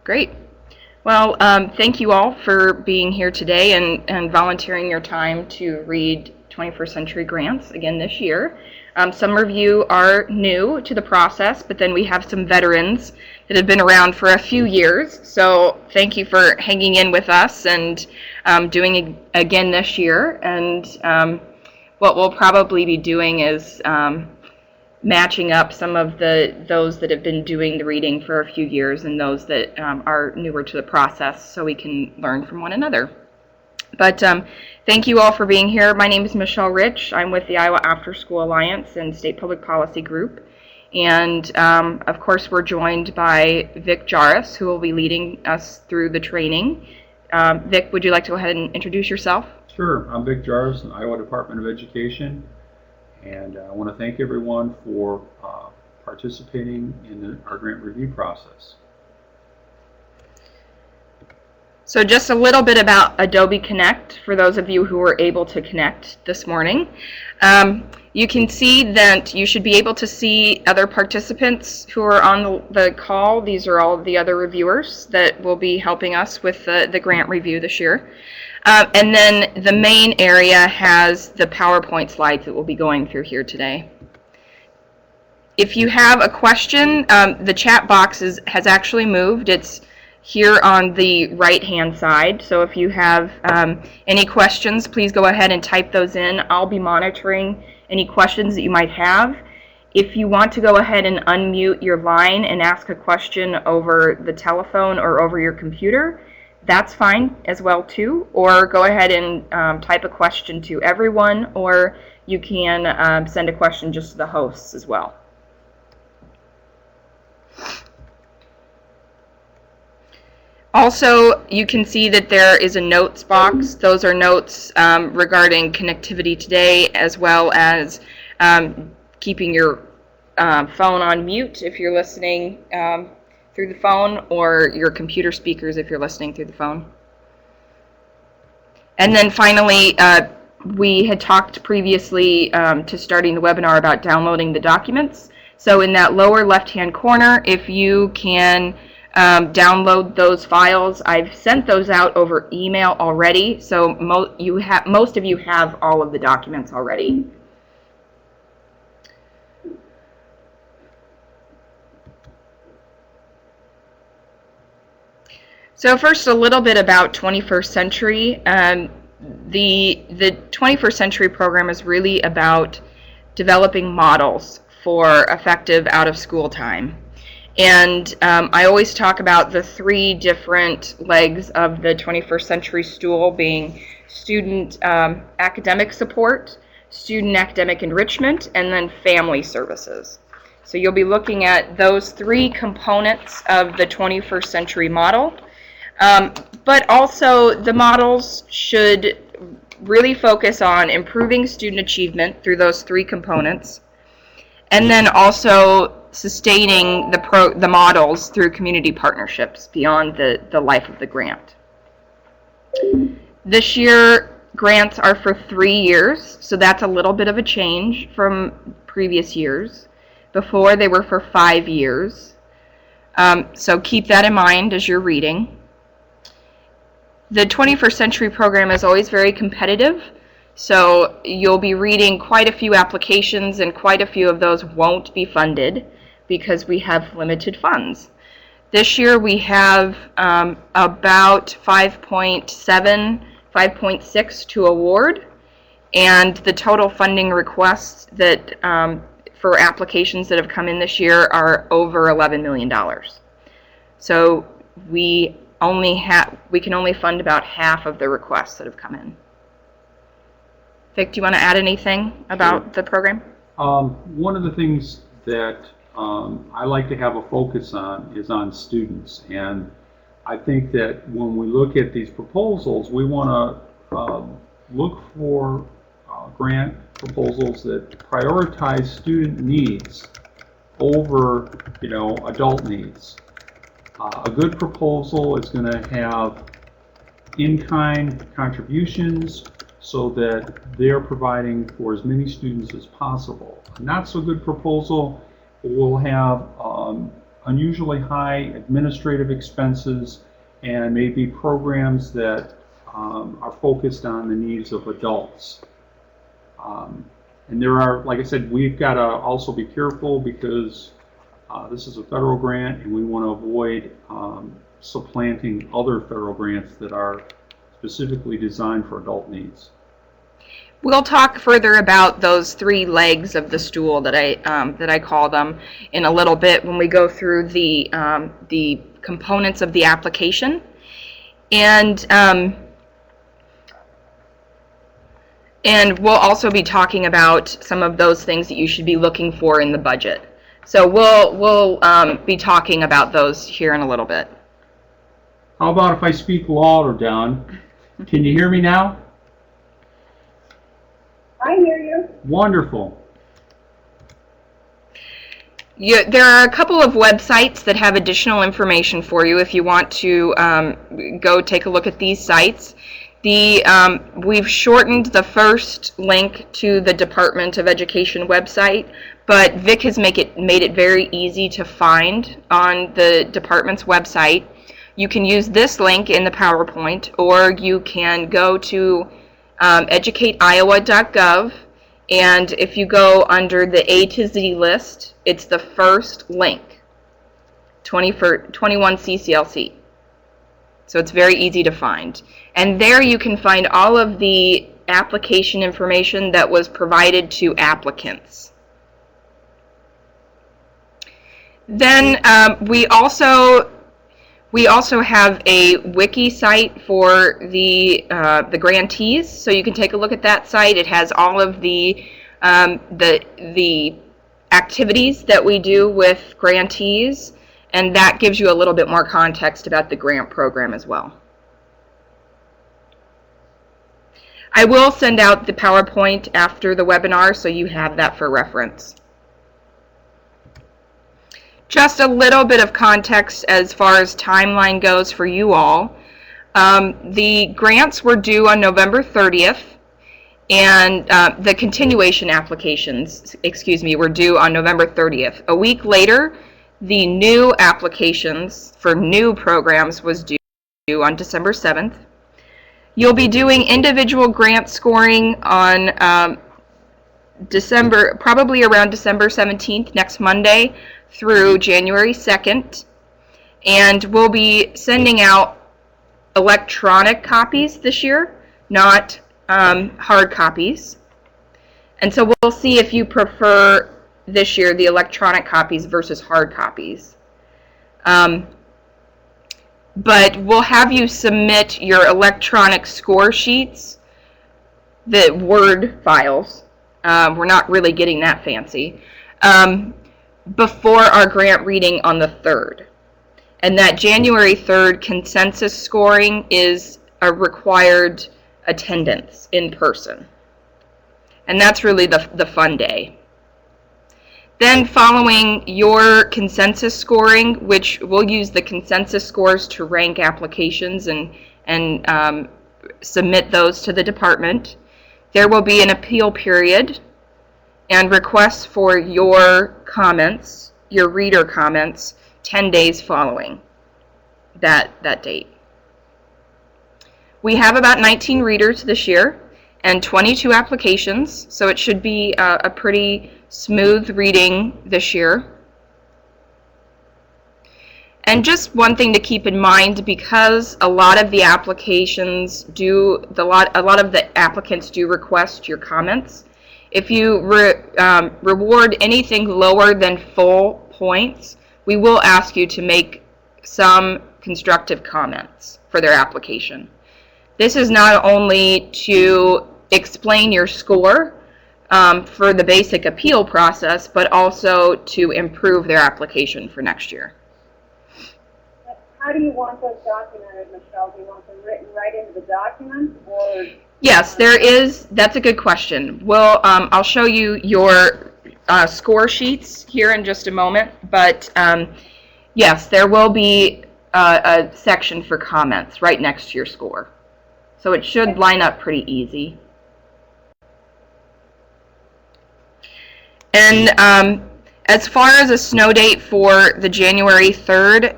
Great. Well, thank you all for being here today and volunteering your time to read 21st Century Grants again this year. Some of you are new to the process, but then we have some veterans that have been around for a few years. So thank you for hanging in with us and doing it again this year. And what we'll probably be doing is matching up some of those that have been doing the reading for a few years and those that are newer to the process, so we can learn from one another. But thank you all for being here. My name is Michelle Rich. I'm with the Iowa After School Alliance and State Public Policy Group. And of course, we're joined by Vic Jarvis, who will be leading us through the training. Vic, would you like to go ahead and introduce yourself? Sure. I'm Vic Jarvis from the Iowa Department of Education. And I want to thank everyone for participating in our grant review process. So just a little bit about Adobe Connect for those of you who were able to connect this morning. You can see that you should be able to see other participants who are on the call. These are all the other reviewers that will be helping us with the grant review this year. And then the main area has the PowerPoint slides that we'll be going through here today. If you have a question, the chat box has actually moved. It's here on the right-hand side. So if you have any questions, please go ahead and type those in. I'll be monitoring any questions that you might have. If you want to go ahead and unmute your line and ask a question over the telephone or over your computer, that's fine as well too. Or go ahead and type a question to everyone, or you can send a question just to the hosts as well. Also, you can see that there is a notes box. Those are notes regarding connectivity today, as well as keeping your phone on mute if you're listening through the phone, or your computer speakers if you're listening through the phone. And then finally, we had talked previously to starting the webinar about downloading the documents. So in that lower left-hand corner, if you can download those files. I've sent those out over email already, so most of you have all of the documents already. So first, a little bit about 21st Century. The 21st Century program is really about developing models for effective out-of-school time. And I always talk about the three different legs of the 21st Century stool being student academic support, student academic enrichment, and then family services. So you'll be looking at those three components of the 21st Century model. But also the models should really focus on improving student achievement through those three components, and then also sustaining the models through community partnerships beyond the life of the grant. This year, grants are for 3 years, so that's a little bit of a change from previous years. Before, they were for 5 years. So keep that in mind as you're reading. The 21st Century program is always very competitive, so you'll be reading quite a few applications, and quite a few of those won't be funded because we have limited funds. This year we have about 5.7, 5.6 to award, and the total funding requests that for applications that have come in this year are over $11 million. So we can only fund about half of the requests that have come in. Vic, do you want to add anything about the program? One of the things that I like to have a focus on is on students, and I think that when we look at these proposals, we want to look for grant proposals that prioritize student needs over, adult needs. A good proposal is going to have in-kind contributions so that they're providing for as many students as possible. A not so good proposal will have unusually high administrative expenses and maybe programs that are focused on the needs of adults. And there are, like I said, we've got to also be careful because this is a federal grant and we want to avoid supplanting other federal grants that are specifically designed for adult needs. We'll talk further about those three legs of the stool that I call them in a little bit when we go through the components of the application, and we'll also be talking about some of those things that you should be looking for in the budget. So we'll be talking about those here in a little bit. How about if I speak louder, Don? Can you hear me now? I hear you. Wonderful. There are a couple of websites that have additional information for you if you want to go take a look at these sites. We've shortened the first link to the Department of Education website, but Vic has made it very easy to find on the department's website. You can use this link in the PowerPoint, or you can go to educateiowa.gov, and if you go under the A to Z list, it's the first link, 21 CCLC. So it's very easy to find. And there you can find all of the application information that was provided to applicants. Then we also have a wiki site for the grantees, so you can take a look at that site. It has all of the activities that we do with grantees, and that gives you a little bit more context about the grant program as well. I will send out the PowerPoint after the webinar, so you have that for reference. Just a little bit of context as far as timeline goes for you all. The grants were due on November 30th, and the continuation applications, were due on November 30th. A week later, the new applications for new programs was due on December 7th. You'll be doing individual grant scoring on probably around December 17th, next Monday, through January 2nd. And we'll be sending out electronic copies this year, not hard copies. And so we'll see if you prefer this year the electronic copies versus hard copies. But we'll have you submit your electronic score sheets, the Word files. We're not really getting that fancy. Before our grant reading on the 3rd. And that January 3rd consensus scoring is a required attendance in person. And that's really the fun day. Then following your consensus scoring, which we'll use the consensus scores to rank applications and submit those to the department, there will be an appeal period and requests for your comments, your reader comments, 10 days following that date. We have about 19 readers this year and 22 applications, so it should be a pretty smooth reading this year. And just one thing to keep in mind, because a lot of the applications a lot of the applicants do request your comments. If you reward anything lower than full points, we will ask you to make some constructive comments for their application. This is not only to explain your score for the basic appeal process, but also to improve their application for next year. How do you want those documented, Michelle? Do you want them written right into the document, or? Yes, there is. That's a good question. Well, I'll show you your score sheets here in just a moment, but yes, there will be a section for comments right next to your score. So it should line up pretty easy. And as far as a snow date for the January 3rd,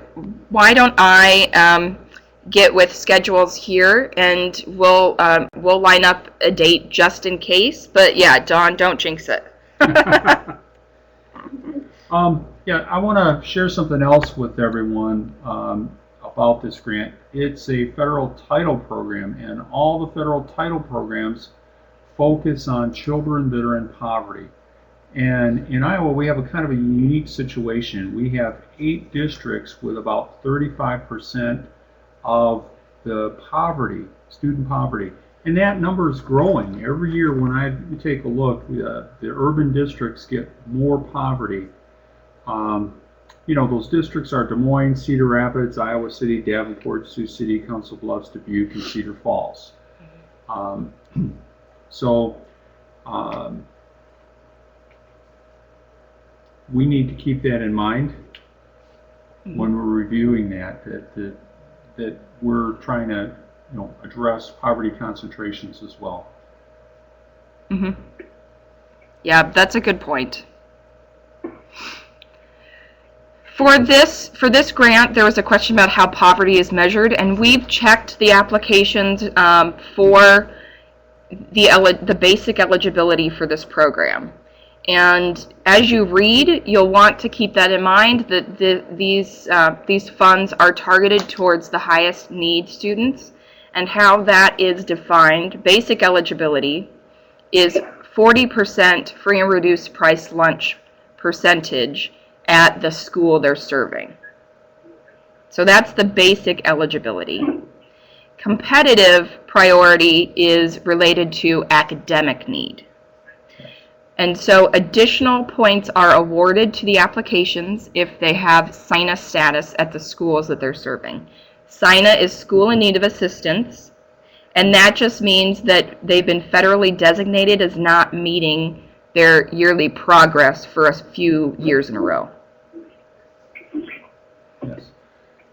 why don't I get with schedules here, and we'll line up a date just in case. But yeah, Dawn, don't jinx it. Yeah, I want to share something else with everyone about this grant. It's a federal title program, and all the federal title programs focus on children that are in poverty. And in Iowa, we have a kind of a unique situation. We have 8 districts with about 35% of the poverty, student poverty. And that number is growing. Every year when I take a look, the urban districts get more poverty. You know, those districts are Des Moines, Cedar Rapids, Iowa City, Davenport, Sioux City, Council Bluffs, Dubuque, and Cedar Falls. We need to keep that in mind when we're reviewing that we're trying to, you know, address poverty concentrations as well. Mm-hmm. Yeah, that's a good point. For this grant, there was a question about how poverty is measured, and we've checked the applications for the basic eligibility for this program. And as you read, you'll want to keep that in mind, that these funds are targeted towards the highest need students, and how that is defined. Basic eligibility is 40% free and reduced price lunch percentage at the school they're serving. So that's the basic eligibility. Competitive priority is related to academic need. And so additional points are awarded to the applications if they have SINA status at the schools that they're serving. SINA is School in Need of Assistance, and that just means that they've been federally designated as not meeting their yearly progress for a few years in a row. Yes.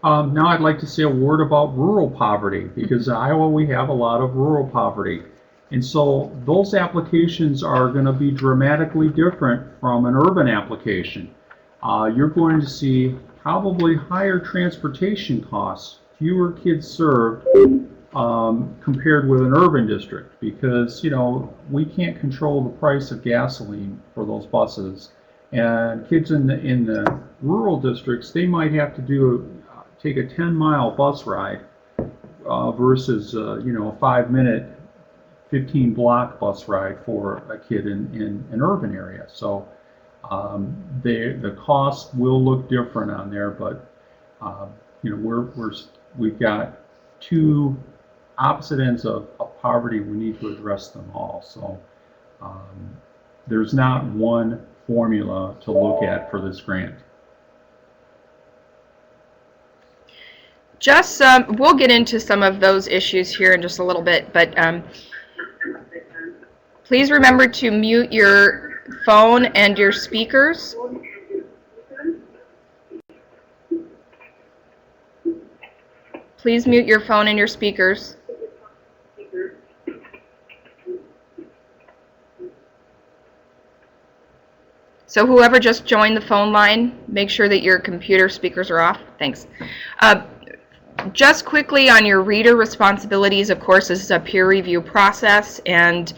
Now I'd like to say a word about rural poverty, because in Iowa we have a lot of rural poverty. And so those applications are going to be dramatically different from an urban application. You're going to see probably higher transportation costs, fewer kids served compared with an urban district, because, you know, we can't control the price of gasoline for those buses. And kids in the rural districts, they might have to take a 10-mile bus ride versus you know, a 5-minute 15-block bus ride for a kid in an urban area. So the cost will look different on there, but you know, we've got 2 opposite ends of poverty. We need to address them all. So there's not one formula to look at for this grant. Just we'll get into some of those issues here in just a little bit, but please remember to mute your phone and your speakers. Please mute your phone and your speakers. So whoever just joined the phone line, make sure that your computer speakers are off. Thanks. Just quickly on your reader responsibilities, of course, this is a peer review process, and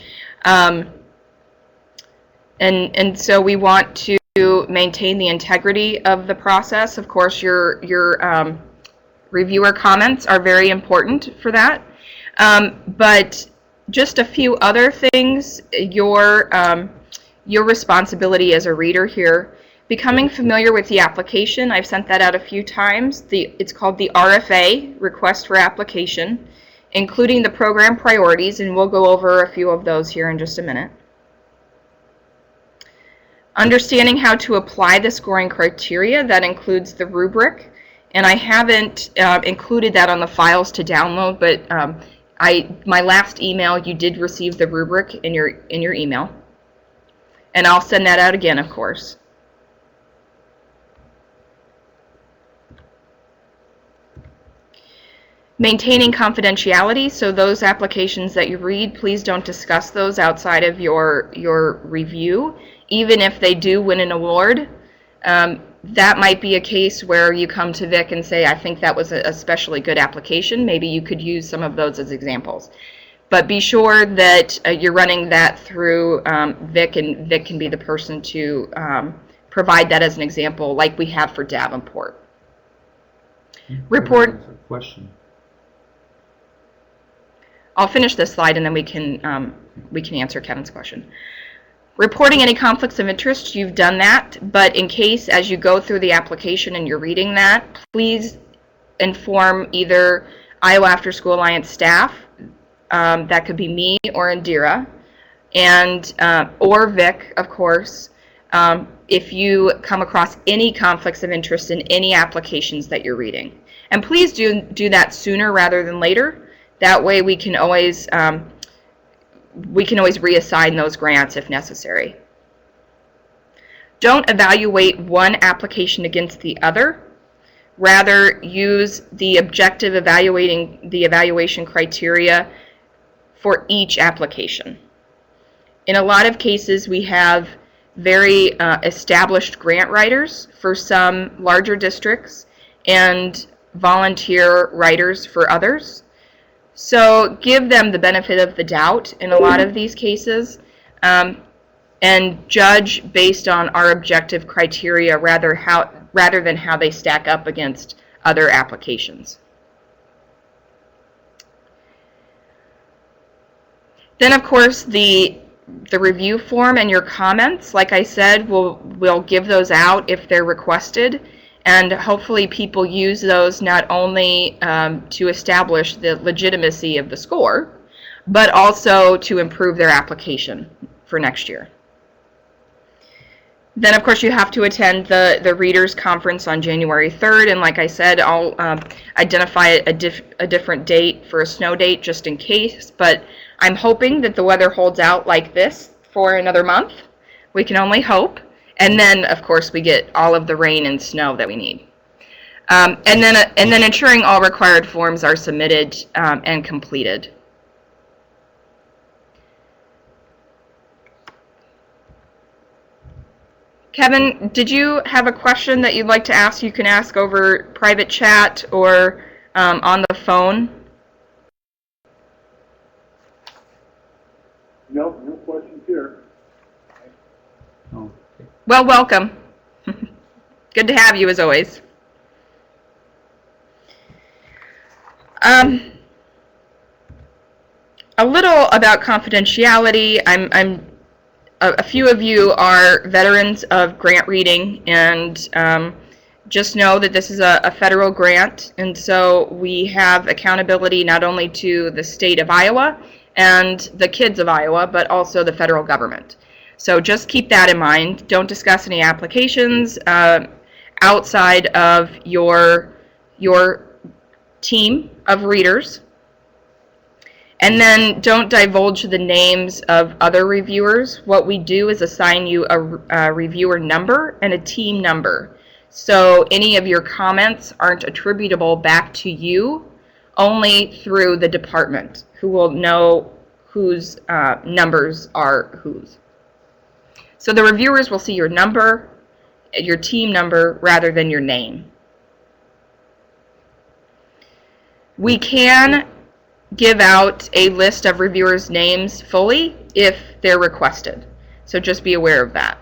so we want to maintain the integrity of the process. Of course, your reviewer comments are very important for that. But just a few other things, your responsibility as a reader here. Becoming familiar with the application, I've sent that out a few times. It's called the RFA, Request for Application, including the program priorities, and we'll go over a few of those here in just a minute. Understanding how to apply the scoring criteria, that includes the rubric, and I haven't included that on the files to download, but my last email, you did receive the rubric in your email, and I'll send that out again, of course. Maintaining confidentiality, so those applications that you read, please don't discuss those outside of your review. Even if they do win an award, That might be a case where you come to Vic and say, I think that was a especially good application. Maybe you could use some of those as examples. But be sure that you're running that through Vic, and Vic can be the person to provide that as an example, like we have for Davenport. Report. Question. I'll finish this slide and then we can answer Kevin's question. Reporting any conflicts of interest, you've done that, but in case as you go through the application and you're reading that, please inform either Iowa After School Alliance staff, that could be me or Indira, and or Vic, of course, if you come across any conflicts of interest in any applications that you're reading. And please do that sooner rather than later. That way we can always reassign those grants if necessary. Don't evaluate one application against the other. Rather, use the objective evaluation criteria for each application. In a lot of cases, we have very established grant writers for some larger districts and volunteer writers for others. So give them the benefit of the doubt in a lot of these cases, and judge based on our objective criteria rather than how they stack up against other applications. Then, of course, the review form and your comments, like I said, we'll give those out if they're requested. And hopefully people use those not only to establish the legitimacy of the score, but also to improve their application for next year. Then, of course, you have to attend the Readers Conference on January 3rd. And like I said, I'll identify a different date for a snow date just in case. But I'm hoping that the weather holds out like this for another month. We can only hope. And then, of course, we get all of the rain and snow that we need. And then ensuring all required forms are submitted and completed. Kevin, did you have a question that you'd like to ask? You can ask over private chat or on the phone. No questions here. Oh. Well, welcome. Good to have you, as always. A little about confidentiality. A few of you are veterans of grant reading, and just know that this is a federal grant, and so we have accountability not only to the state of Iowa and the kids of Iowa, but also the federal government. So just keep that in mind. Don't discuss any applications outside of your team of readers. And then don't divulge the names of other reviewers. What we do is assign you a reviewer number and a team number. So any of your comments aren't attributable back to you, only through the department, who will know whose numbers are whose. So the reviewers will see your number, your team number, rather than your name. We can give out a list of reviewers' names fully if they're requested. So just be aware of that.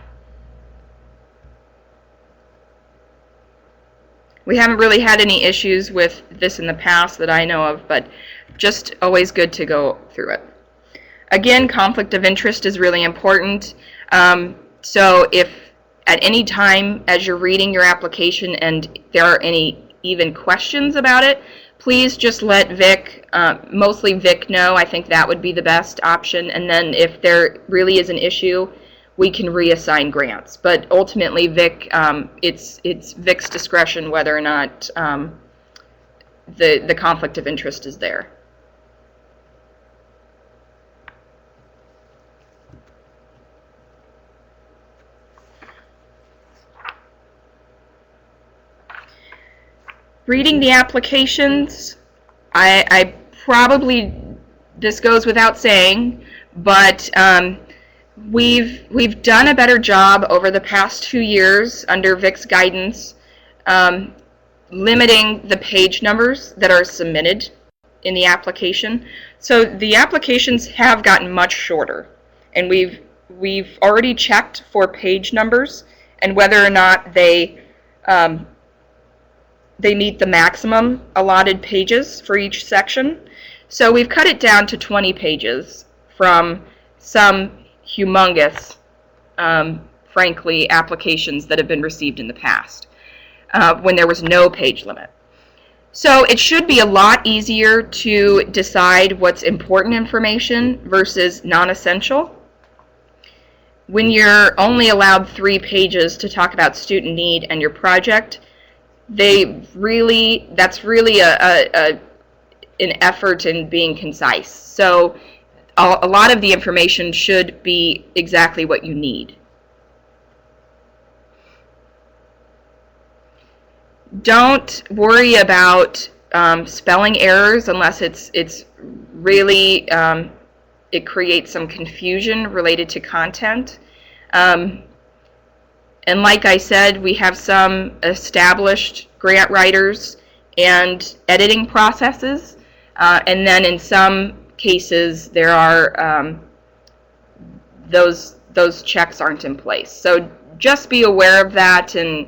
We haven't really had any issues with this in the past that I know of, but just always good to go through it. Again, conflict of interest is really important. So if at any time as you're reading your application and there are any even questions about it, please just let Vic, mostly Vic, know. I think that would be the best option. And then if there really is an issue, we can reassign grants. But ultimately, Vic, it's Vic's discretion whether or not the conflict of interest is there. Reading the applications, I probably, this goes without saying, but We've done a better job over the past 2 years under Vic's guidance, limiting the page numbers that are submitted in the application. So the applications have gotten much shorter, and we've already checked for page numbers and whether or not they meet the maximum allotted pages for each section. So we've cut it down to 20 pages from some humongous, frankly, applications that have been received in the past when there was no page limit. So it should be a lot easier to decide what's important information versus non-essential. When you're only allowed 3 pages to talk about student need and your project, that's really an effort in being concise. So a lot of the information should be exactly what you need. Don't worry about spelling errors unless it's really it creates some confusion related to content. And like I said, we have some established grant writers and editing processes, and then in some cases there are those checks aren't in place. So just be aware of that and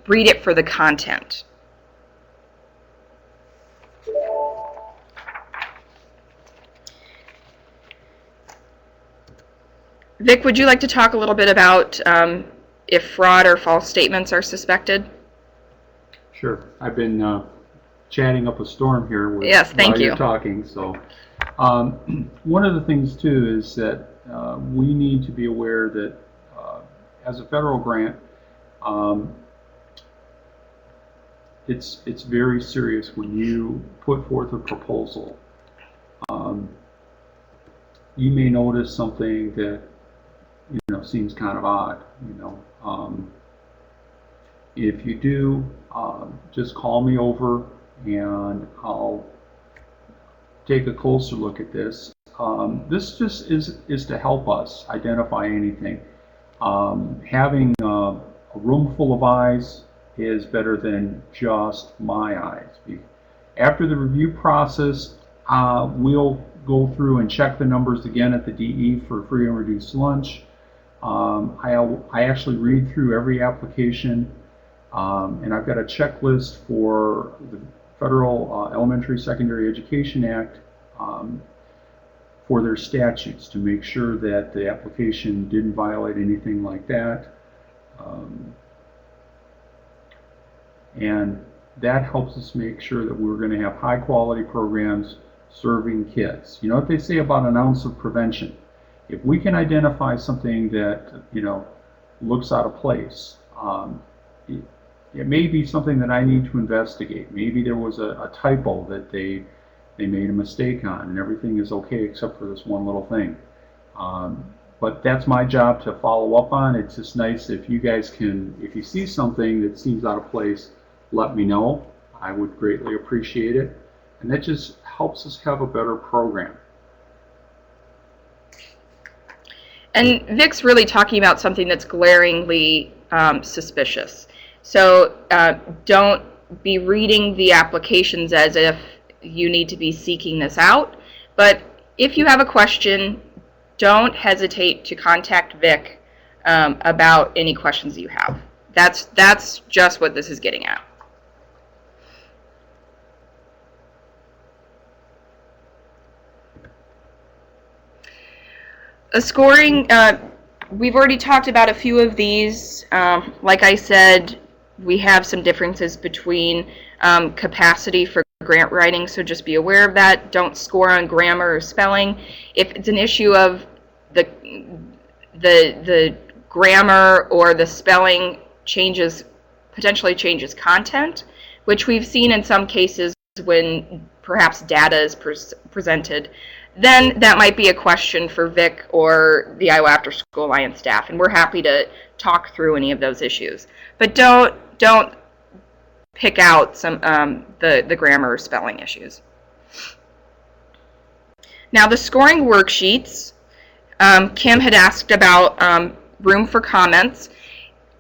read it for the content. Vic, would you like to talk a little bit about if fraud or false statements are suspected? Sure. I've been chatting up a storm here with, yes, thank while you. You're talking. So one of the things too is that we need to be aware that as a federal grant, it's very serious when you put forth a proposal. You may notice something that seems kind of odd. If you do, just call me over and I'll take a closer look at this. This just is to help us identify anything. Having a room full of eyes is better than just my eyes. After the review process, we'll go through and check the numbers again at the DE for free and reduced lunch. I actually read through every application, and I've got a checklist for the Federal Elementary Secondary Education Act for their statutes to make sure that the application didn't violate anything like that. And that helps us make sure that we're going to have high quality programs serving kids. You know what they say about an ounce of prevention? If we can identify something that looks out of place, it may be something that I need to investigate. Maybe there was a typo that they made a mistake on and everything is okay except for this one little thing. But that's my job to follow up on. It's just nice if you guys can, if you see something that seems out of place, let me know. I would greatly appreciate it. And that just helps us have a better program. And Vic's really talking about something that's glaringly suspicious. So don't be reading the applications as if you need to be seeking this out. But if you have a question, don't hesitate to contact Vic about any questions you have. That's just what this is getting at. Scoring, we've already talked about a few of these. Like I said, we have some differences between capacity for grant writing, so just be aware of that. Don't score on grammar or spelling. If it's an issue of the grammar or the spelling potentially changes content, which we've seen in some cases when perhaps data is presented, then that might be a question for Vic or the Iowa After School Alliance staff, and we're happy to talk through any of those issues. But don't pick out some the grammar or spelling issues. Now the scoring worksheets, Kim had asked about room for comments.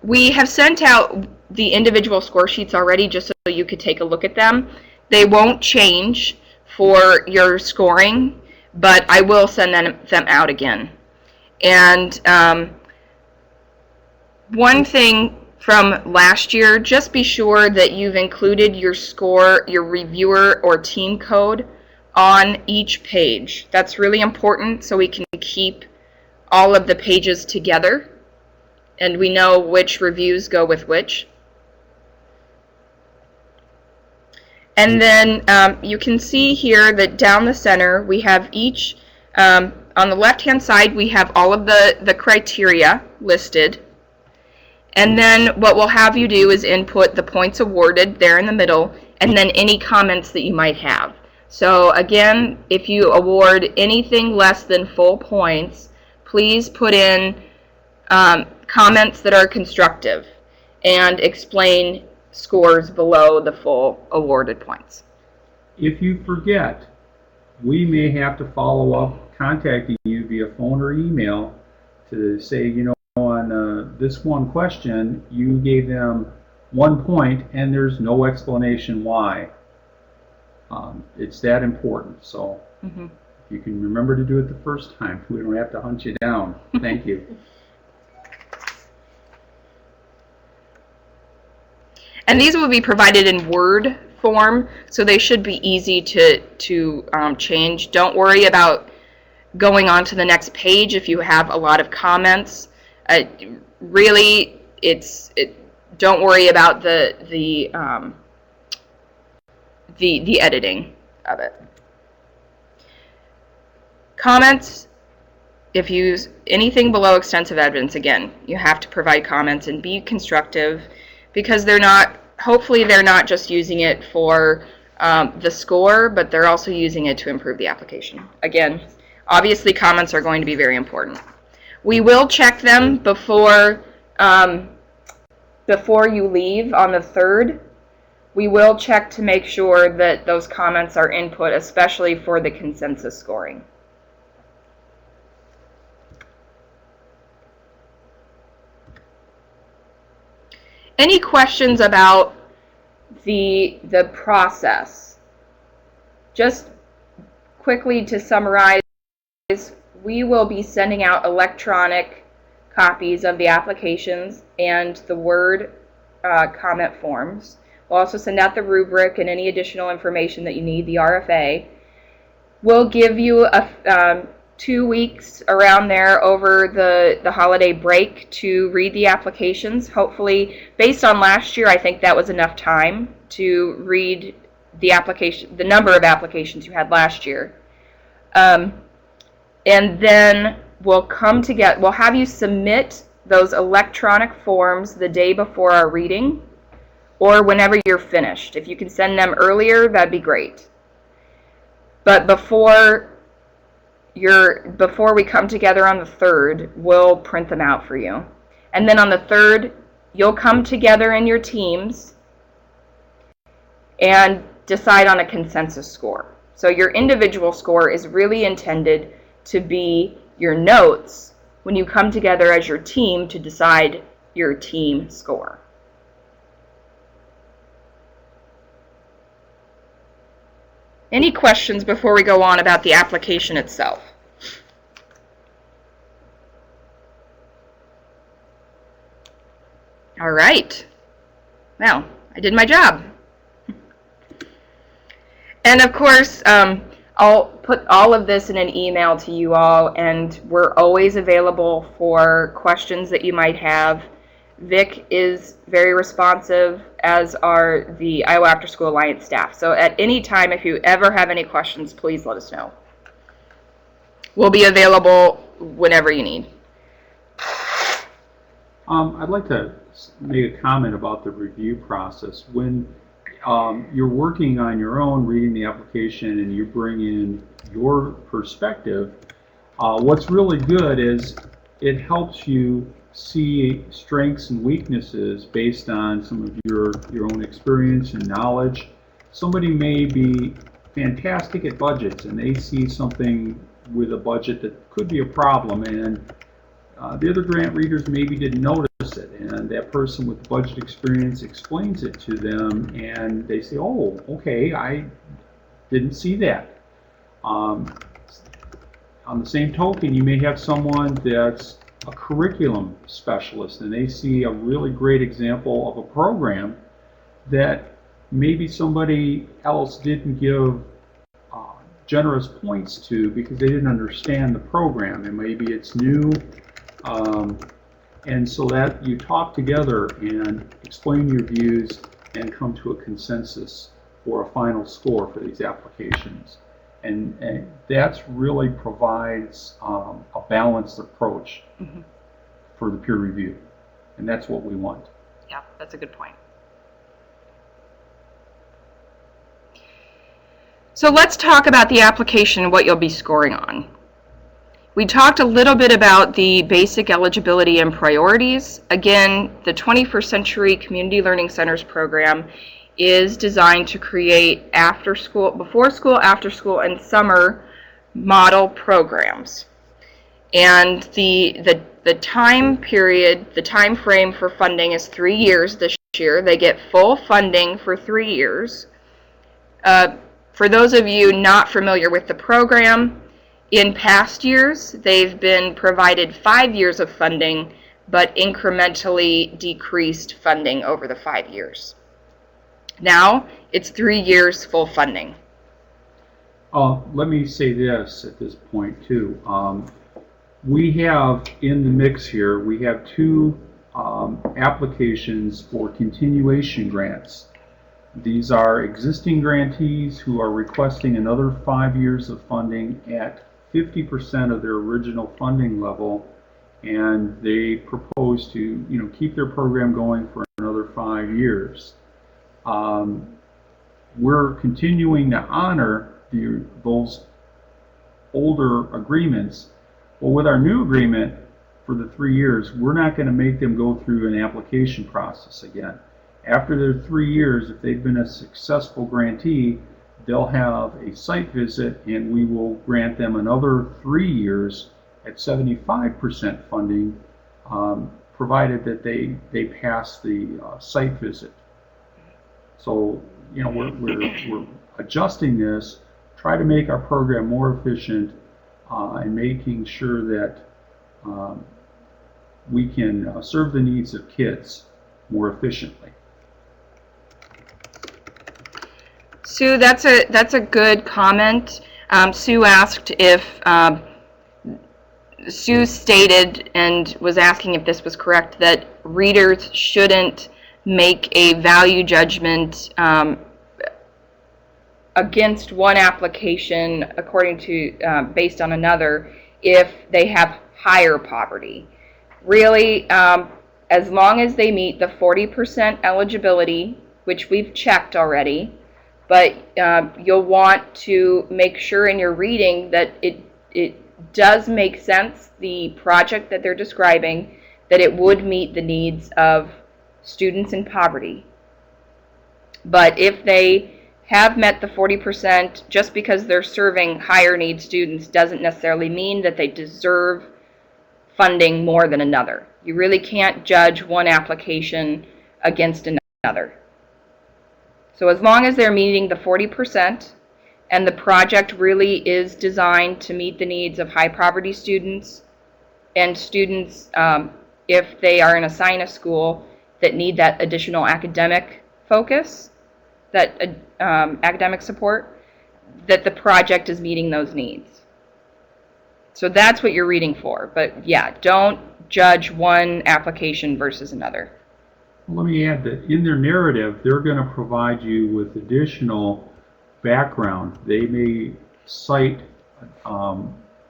We have sent out the individual score sheets already just so you could take a look at them. They won't change for your scoring, but I will send them out again. And one thing from last year, just be sure that you've included your score, your reviewer or team code on each page. That's really important so we can keep all of the pages together and we know which reviews go with which. And then you can see here that down the center we have each, on the left hand side we have all of the criteria listed. And then what we'll have you do is input the points awarded there in the middle and then any comments that you might have. So again, if you award anything less than full points, please put in comments that are constructive and explain scores below the full awarded points. If you forget, we may have to follow up contacting you via phone or email to say, you know, on this one question, you gave them 1 point and there's no explanation why. It's that important. So if you can remember to do it the first time, we don't have to hunt you down. Thank you. And these will be provided in Word form, so they should be easy to change. Don't worry about going on to the next page if you have a lot of comments. Really, don't worry about the editing of it. Comments, if you use anything below extensive evidence, again, you have to provide comments and be constructive because hopefully they're not just using it for the score, but they're also using it to improve the application. Again, obviously comments are going to be very important. We will check them before you leave on the 3rd. We will check to make sure that those comments are input, especially for the consensus scoring. Any questions about the process? Just quickly to summarize, we will be sending out electronic copies of the applications and the Word comment forms. We'll also send out the rubric and any additional information that you need, the RFA. We'll give you 2 weeks around there over the holiday break to read the applications. Hopefully, based on last year, I think that was enough time to read the number of applications you had last year. And then we'll come together, we'll have you submit those electronic forms the day before our reading or whenever you're finished. If you can send them earlier, that'd be great. But before we come together on the 3rd, we'll print them out for you. And then on the 3rd, you'll come together in your teams and decide on a consensus score. So your individual score is really intended to be your notes when you come together as your team to decide your team score. Any questions before we go on about the application itself? All right. Well, I did my job. And of course, I'll put all of this in an email to you all, and we're always available for questions that you might have. Vic is very responsive, as are the Iowa After School Alliance staff. So at any time, if you ever have any questions, please let us know. We'll be available whenever you need. I'd like to make a comment about the review process. When you're working on your own, reading the application, and you bring in your perspective, what's really good is it helps you see strengths and weaknesses based on some of your own experience and knowledge. Somebody may be fantastic at budgets and they see something with a budget that could be a problem, and the other grant readers maybe didn't notice it, and that person with budget experience explains it to them, and they say, oh, okay, I didn't see that. On the same token, you may have someone that's a curriculum specialist, and they see a really great example of a program that maybe somebody else didn't give generous points to because they didn't understand the program, and maybe it's new. And so that you talk together and explain your views and come to a consensus for a final score for these applications. And that really provides a balanced approach for the peer review. And that's what we want. Yeah, that's a good point. So let's talk about the application and what you'll be scoring on. We talked a little bit about the basic eligibility and priorities. Again, the 21st Century Community Learning Centers program is designed to create after school, before school, after school, and summer model programs. And the time period, the time frame for funding is 3 years this year. They get full funding for 3 years. For those of you not familiar with the program, in past years, they've been provided 5 years of funding, but incrementally decreased funding over the 5 years. Now, it's 3 years full funding. Let me say this at this point, too. We have in the mix here, we have 2 applications for continuation grants. These are existing grantees who are requesting another 5 years of funding at 50% of their original funding level, and they propose to, keep their program going for another 5 years. We're continuing to honor those older agreements, but with our new agreement for the 3 years, we're not going to make them go through an application process again. After their 3 years, if they've been a successful grantee, they'll have a site visit, and we will grant them another 3 years at 75% funding, provided that they pass the site visit. So, we're adjusting this, try to make our program more efficient, and making sure that we can serve the needs of kids more efficiently. Sue, that's a good comment. Sue asked if Sue stated and was asking if this was correct, that readers shouldn't make a value judgment against one application according to based on another if they have higher poverty. Really, as long as they meet the 40% eligibility, which we've checked already, but you'll want to make sure in your reading that it does make sense, the project that they're describing, that it would meet the needs of students in poverty. But if they have met the 40%, just because they're serving higher need students doesn't necessarily mean that they deserve funding more than another. You really can't judge one application against another. So as long as they're meeting the 40% and the project really is designed to meet the needs of high poverty students and students, if they are in a SINA school, that need that additional academic focus, that academic support, that the project is meeting those needs. So that's what you're reading for. But yeah, don't judge one application versus another. Let me add that in their narrative, they're going to provide you with additional background. They may cite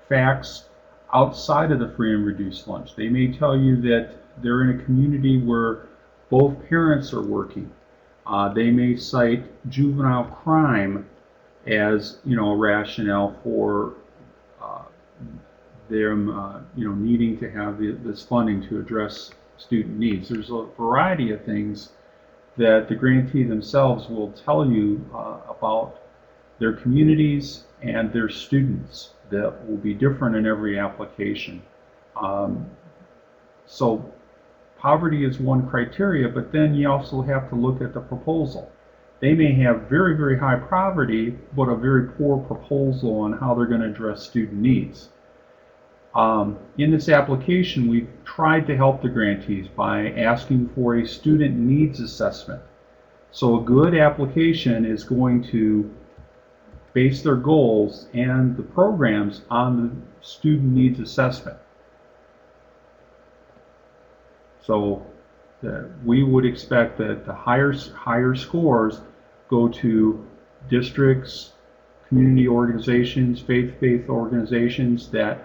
facts outside of the free and reduced lunch. They may tell you that they're in a community where both parents are working. They may cite juvenile crime as a rationale for them needing to have this funding to address student needs. There's a variety of things that the grantee themselves will tell you about their communities and their students that will be different in every application. So poverty is one criteria, but then you also have to look at the proposal. They may have very, very high poverty, but a very poor proposal on how they're going to address student needs. In this application, we've tried to help the grantees by asking for a student needs assessment. So a good application is going to base their goals and the programs on the student needs assessment. So we would expect that the higher scores go to districts, community organizations, faith-based organizations that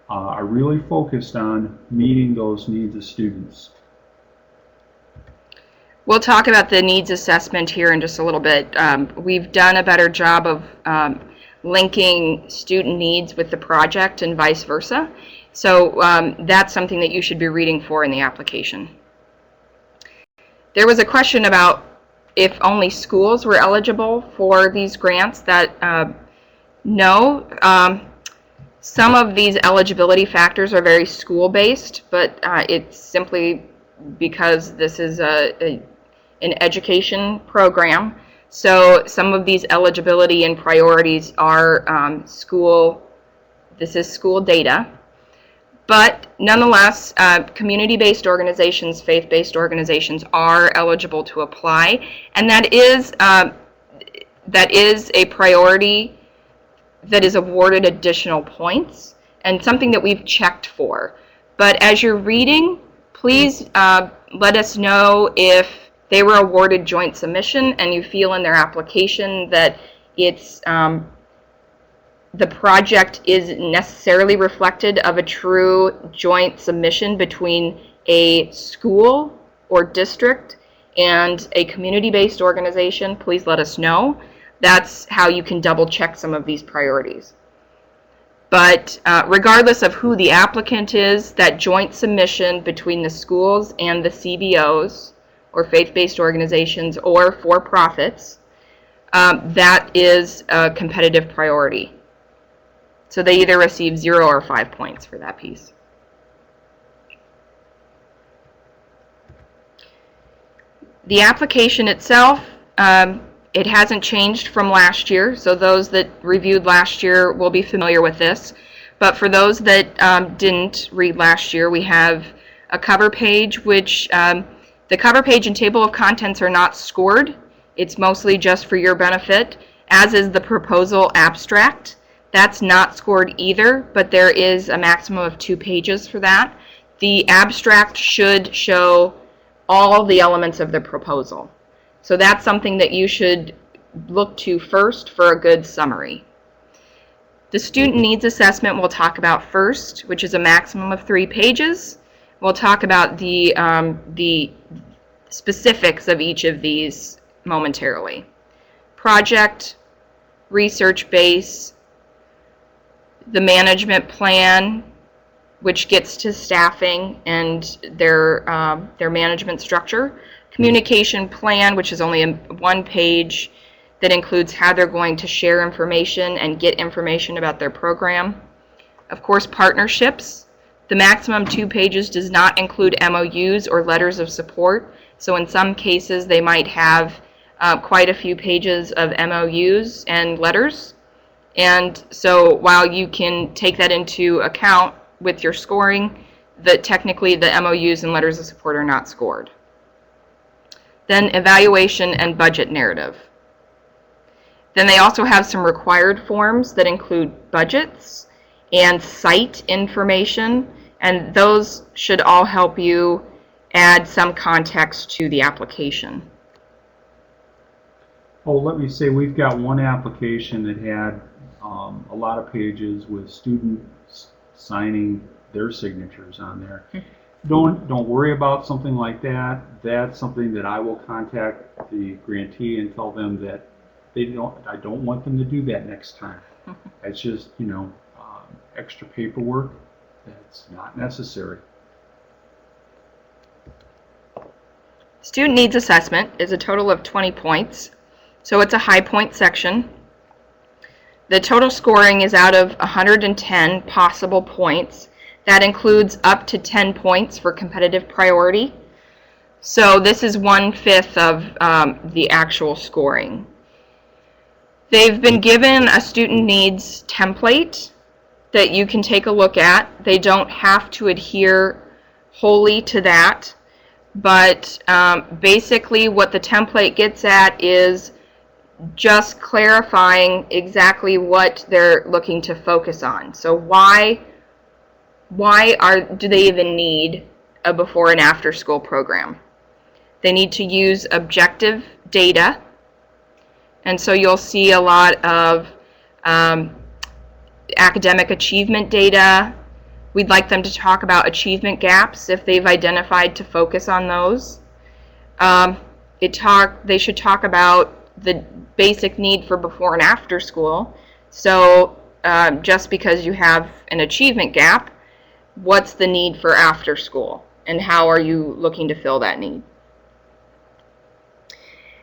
are really focused on meeting those needs of students. We'll talk about the needs assessment here in just a little bit. We've done a better job of linking student needs with the project and vice versa. So that's something that you should be reading for in the application. There was a question about if only schools were eligible for these grants. No. Some of these eligibility factors are very school-based, but it's simply because this is an education program. So some of these eligibility and priorities are this is school data. But nonetheless, community-based organizations, faith-based organizations are eligible to apply, and that is a priority that is awarded additional points and something that we've checked for. But as you're reading, please let us know if they were awarded joint submission and you feel in their application that it's the project is necessarily reflected of a true joint submission between a school or district and a community-based organization. Please let us know. That's how you can double check some of these priorities. But regardless of who the applicant is, that joint submission between the schools and the CBOs or faith-based organizations or for-profits, that is a competitive priority. So they either receive 0 or 5 points for that piece. The application itself, it hasn't changed from last year, so those that reviewed last year will be familiar with this. But for those that didn't read last year, we have a cover page, which the cover page and table of contents are not scored. It's mostly just for your benefit, as is the proposal abstract. That's not scored either, but there is a maximum of 2 pages for that. The abstract should show all the elements of the proposal. So that's something that you should look to first for a good summary. The student needs assessment we'll talk about first, which is a maximum of 3 pages. We'll talk about the specifics of each of these momentarily. Project, research base, the management plan, which gets to staffing and their management structure. Communication plan, which is only 1 page that includes how they're going to share information and get information about their program. Of course, partnerships. The maximum 2 pages does not include MOUs or letters of support. So in some cases, they might have quite a few pages of MOUs and letters. And so while you can take that into account with your scoring, technically the MOUs and letters of support are not scored. Then evaluation and budget narrative. Then they also have some required forms that include budgets and site information, and those should all help you add some context to the application. Oh, let me say we've got one application that had a lot of pages with students signing their signatures on there. Don't worry about something like that. That's something that I will contact the grantee and tell them that I don't want them to do that next time. It's just, extra paperwork that's not necessary. Student needs assessment is a total of 20 points, so it's a high point section. The total scoring is out of 110 possible points. That includes up to 10 points for competitive priority. So this is 1/5 of the actual scoring. They've been given a student needs template that you can take a look at. They don't have to adhere wholly to that, but basically what the template gets at is just clarifying exactly what they're looking to focus on. So why do they even need a before and after school program? They need to use objective data, and so you'll see a lot of academic achievement data. We'd like them to talk about achievement gaps if they've identified to focus on those. They should talk about the basic need for before and after school. So just because you have an achievement gap, what's the need for after school, and how are you looking to fill that need?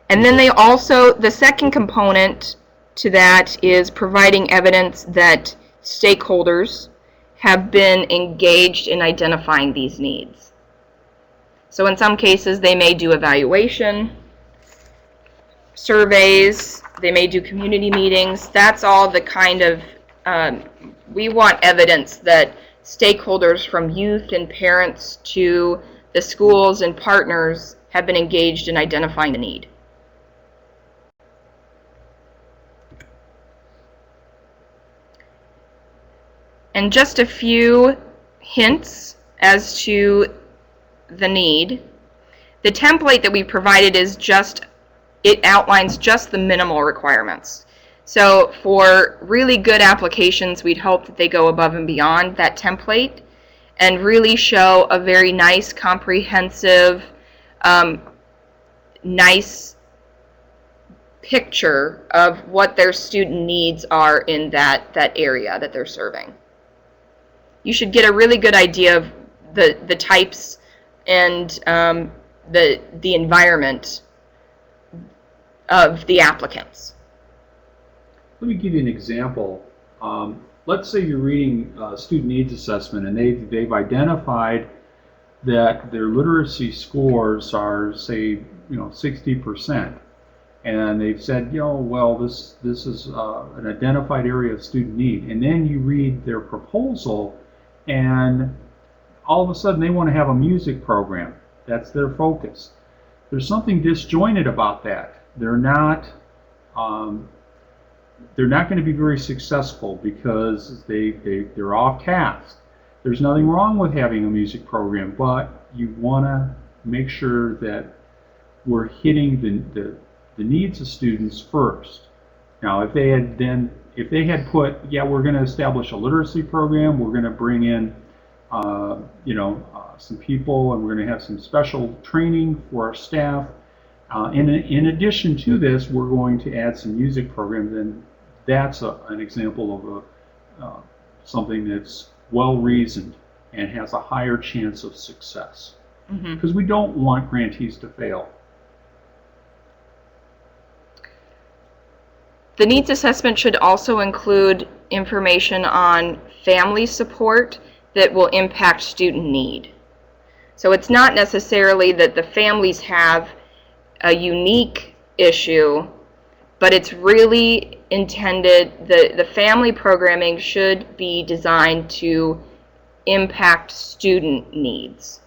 And then the second component to that is providing evidence that stakeholders have been engaged in identifying these needs. So in some cases, they may do evaluation, surveys, they may do community meetings. That's all the kind of, we want evidence that stakeholders from youth and parents to the schools and partners have been engaged in identifying the need. And just a few hints as to the need. The template that we provided is it outlines just the minimal requirements. So for really good applications, we'd hope that they go above and beyond that template and really show a very nice, comprehensive, nice picture of what their student needs are in that area that they're serving. You should get a really good idea of the types and the environment of the applicants. Let me give you an example. Let's say you're reading student needs assessment, and they've identified that their literacy scores are, say, 60%, and they've said, well, this is an identified area of student need. And then you read their proposal, and all of a sudden they want to have a music program. That's their focus. There's something disjointed about that. They're not going to be very successful because they're off task. There's nothing wrong with having a music program, but you want to make sure that we're hitting the needs of students first. Now, if they had put, we're going to establish a literacy program, we're going to bring in some people, and we're going to have some special training for our staff. In addition to this, we're going to add some music programs, and that's an example of something that's well-reasoned and has a higher chance of success. Because we don't want grantees to fail. The needs assessment should also include information on family support that will impact student need. So it's not necessarily that the families have a unique issue, but it's really intended, the family programming should be designed to impact student needs.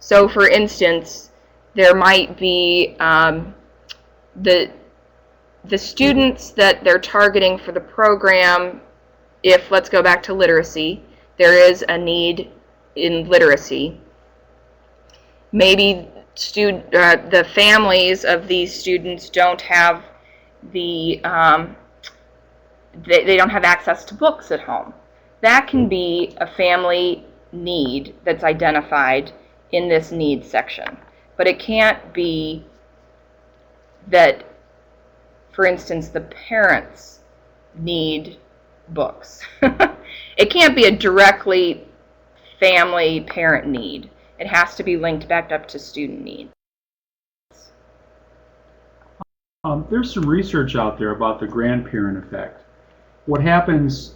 So for instance, there might be the students that they're targeting for the program. If, let's go back to literacy, there is a need in literacy. Maybe the families of these students don't have they don't have access to books at home. That can be a family need that's identified in this needs section. But it can't be that, for instance, the parents need books. It can't be a directly family parent need. It has to be linked back up to student need. There's some research out there about the grandparent effect. What happens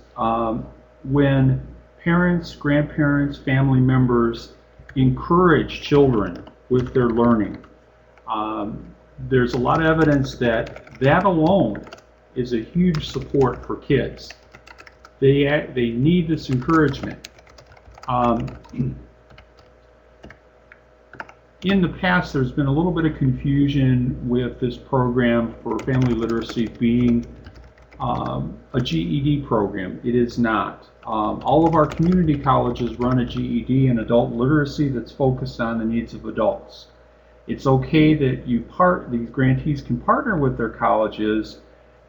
when parents, grandparents, family members encourage children with their learning? There's a lot of evidence that that alone is a huge support for kids. They need this encouragement. In the past, there's been a little bit of confusion with this program for family literacy being a GED program. It is not. All of our community colleges run a GED in adult literacy that's focused on the needs of adults. It's okay that these grantees can partner with their colleges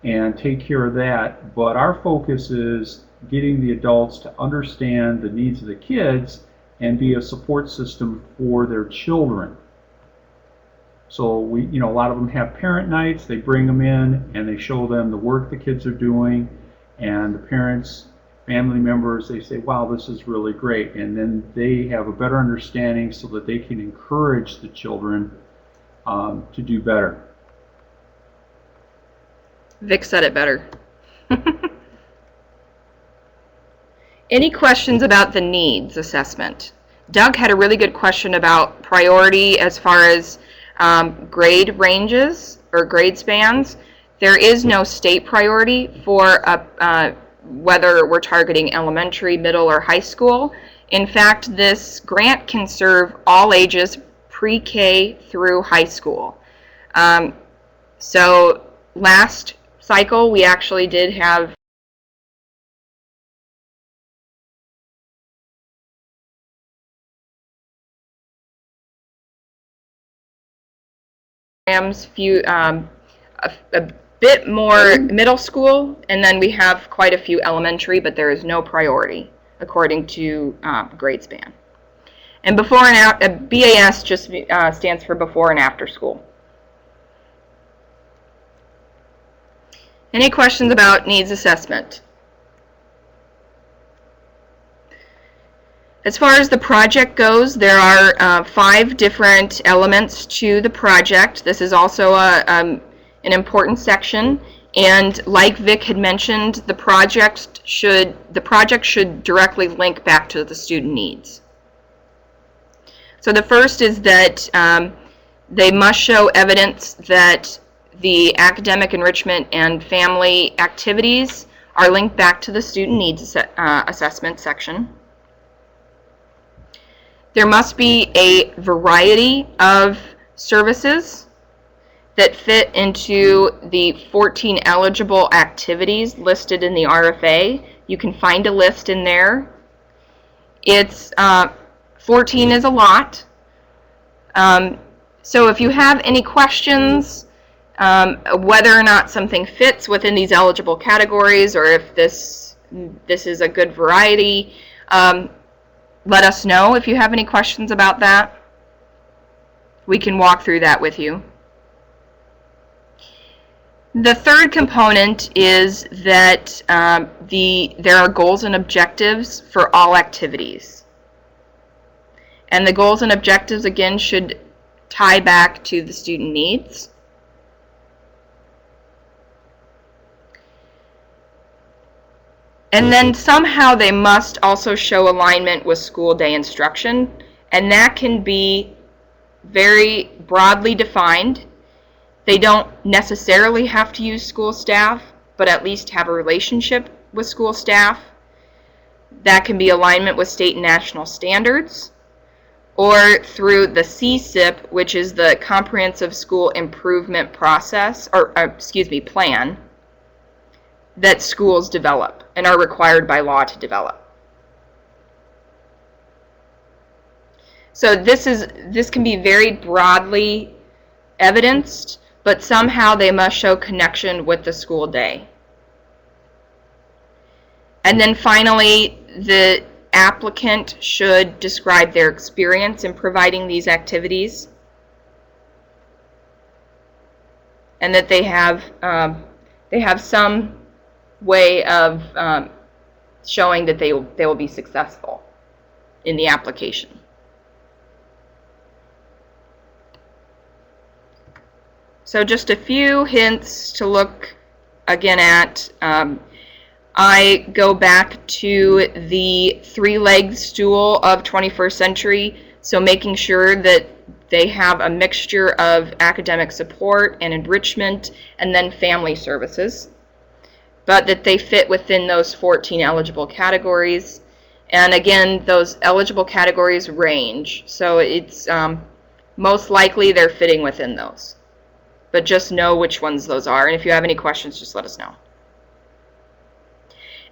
and take care of that, but our focus is getting the adults to understand the needs of the kids and be a support system for their children. So a lot of them have parent nights. They bring them in and they show them the work the kids are doing, and the parents, family members, they say, wow, this is really great. And then they have a better understanding so that they can encourage the children to do better. Vic said it better. Any questions about the needs assessment? Doug had a really good question about priority as far as grade ranges or grade spans. There is no state priority for whether we're targeting elementary, middle, or high school. In fact, this grant can serve all ages, pre-K through high school. So last cycle, we actually did have a bit more middle school, and then we have quite a few elementary, but there is no priority according to grade span. And before and after, BAS just stands for before and after school. Any questions about needs assessment? As far as the project goes, there are 5 different elements to the project. This is also an important section, and like Vic had mentioned, the project should directly link back to the student needs. So the first is that they must show evidence that the academic enrichment and family activities are linked back to the student needs assessment section. There must be a variety of services that fit into the 14 eligible activities listed in the RFA. You can find a list in there. It's 14 is a lot. So if you have any questions, whether or not something fits within these eligible categories, or if this is a good variety, let us know if you have any questions about that. We can walk through that with you. The third component is that there are goals and objectives for all activities. And the goals and objectives, again, should tie back to the student needs. And then somehow they must also show alignment with school day instruction, and that can be very broadly defined. They don't necessarily have to use school staff, but at least have a relationship with school staff. That can be alignment with state and national standards, or through the CSIP, which is the Comprehensive School Improvement Process, or plan, that schools develop and are required by law to develop. So this can be very broadly evidenced, but somehow they must show connection with the school day. And then finally, the applicant should describe their experience in providing these activities, and that they have some way of showing that they will be successful in the application. So just a few hints to look again at. I go back to the three-legged stool of 21st century, so making sure that they have a mixture of academic support and enrichment and then family services, but that they fit within those 14 eligible categories. And again, those eligible categories range, so it's most likely they're fitting within those. But just know which ones those are, and if you have any questions, just let us know.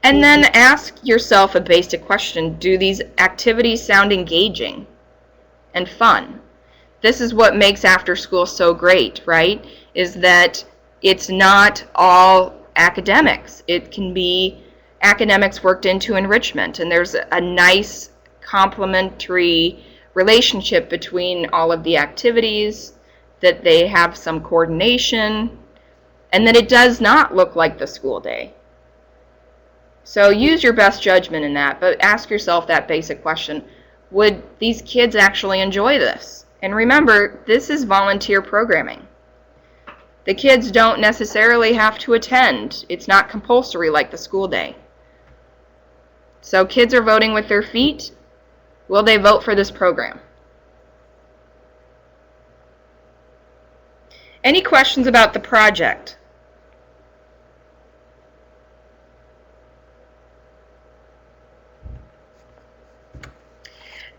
And then ask yourself a basic question. Do these activities sound engaging and fun? This is what makes after school so great, right? Is that it's not all academics. It can be academics worked into enrichment, and there's a nice complementary relationship between all of the activities, that they have some coordination, and that it does not look like the school day. So use your best judgment in that, but ask yourself that basic question. Would these kids actually enjoy this? And remember, this is volunteer programming. The kids don't necessarily have to attend. It's not compulsory like the school day. So kids are voting with their feet. Will they vote for this program? Any questions about the project?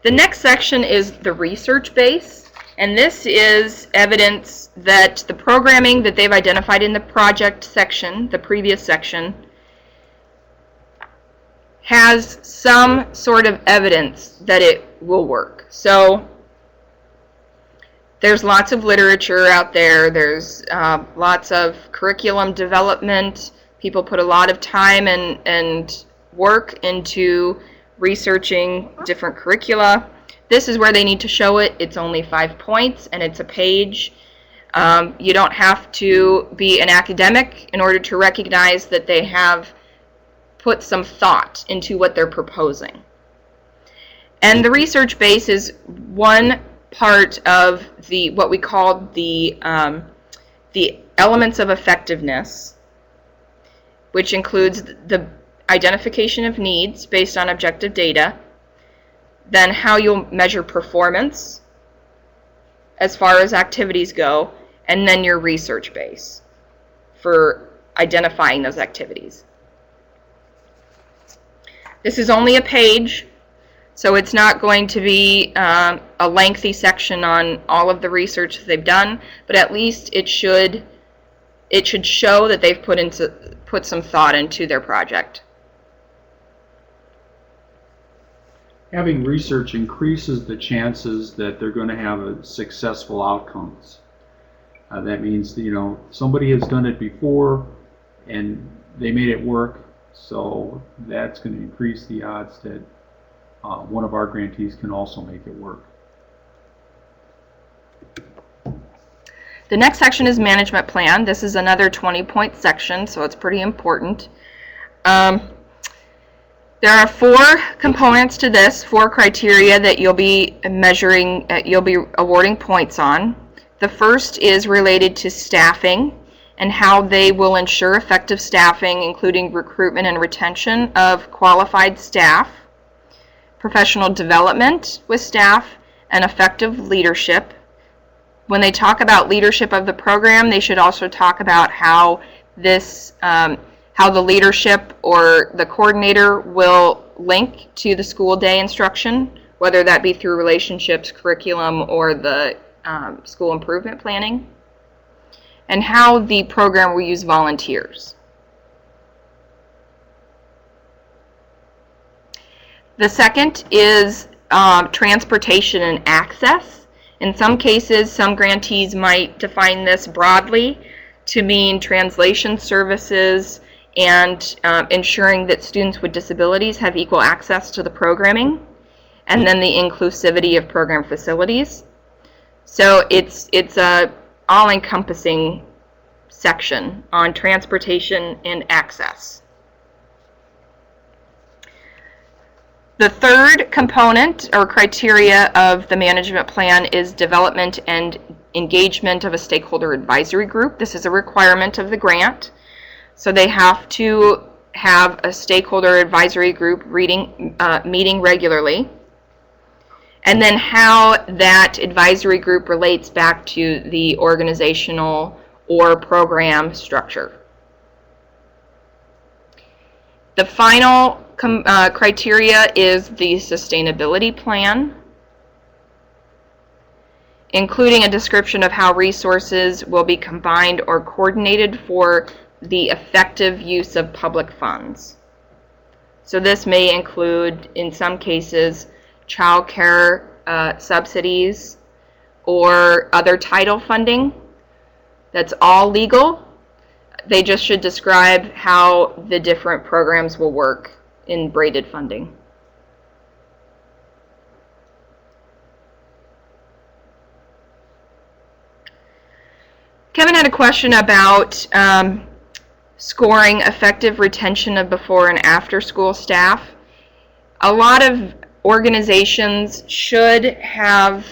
The next section is the research base, and this is evidence that the programming that they've identified in the project section, the previous section, has some sort of evidence that it will work. So there's lots of literature out there, there's lots of curriculum development, people put a lot of time and work into researching different curricula. This is where they need to show it. It's only 5 points and it's a page. You don't have to be an academic in order to recognize that they have put some thought into what they're proposing. And the research base is one part of the what we call the elements of effectiveness, which includes the identification of needs based on objective data, then how you'll measure performance as far as activities go, and then your research base for identifying those activities. This is only a page, so it's not going to be a lengthy section on all of the research that they've done, but at least it should show that they've put some thought into their project. Having research increases the chances that they're going to have a successful outcomes. That means, somebody has done it before and they made it work, so that's going to increase the odds that one of our grantees can also make it work. The next section is management plan. This is another 20-point section, so it's pretty important. There are 4 components to this, 4 criteria that you'll be measuring, you'll be awarding points on. The first is related to staffing and how they will ensure effective staffing, including recruitment and retention of qualified staff, professional development with staff, and effective leadership. When they talk about leadership of the program, they should also talk about how this how the leadership or the coordinator will link to the school day instruction, whether that be through relationships, curriculum, or the school improvement planning, and how the program will use volunteers. The second is transportation and access. In some cases, some grantees might define this broadly to mean translation services and ensuring that students with disabilities have equal access to the programming, and then the inclusivity of program facilities. So it's a all-encompassing section on transportation and access. The third component or criteria of the management plan is development and engagement of a stakeholder advisory group. This is a requirement of the grant. So they have to have a stakeholder advisory group meeting regularly. And then how that advisory group relates back to the organizational or program structure. The final criteria is the sustainability plan, including a description of how resources will be combined or coordinated for the effective use of public funds. So this may include, in some cases, child care subsidies or other title funding. That's all legal. They just should describe how the different programs will work in braided funding. Kevin had a question about scoring effective retention of before and after school staff. A lot of organizations should have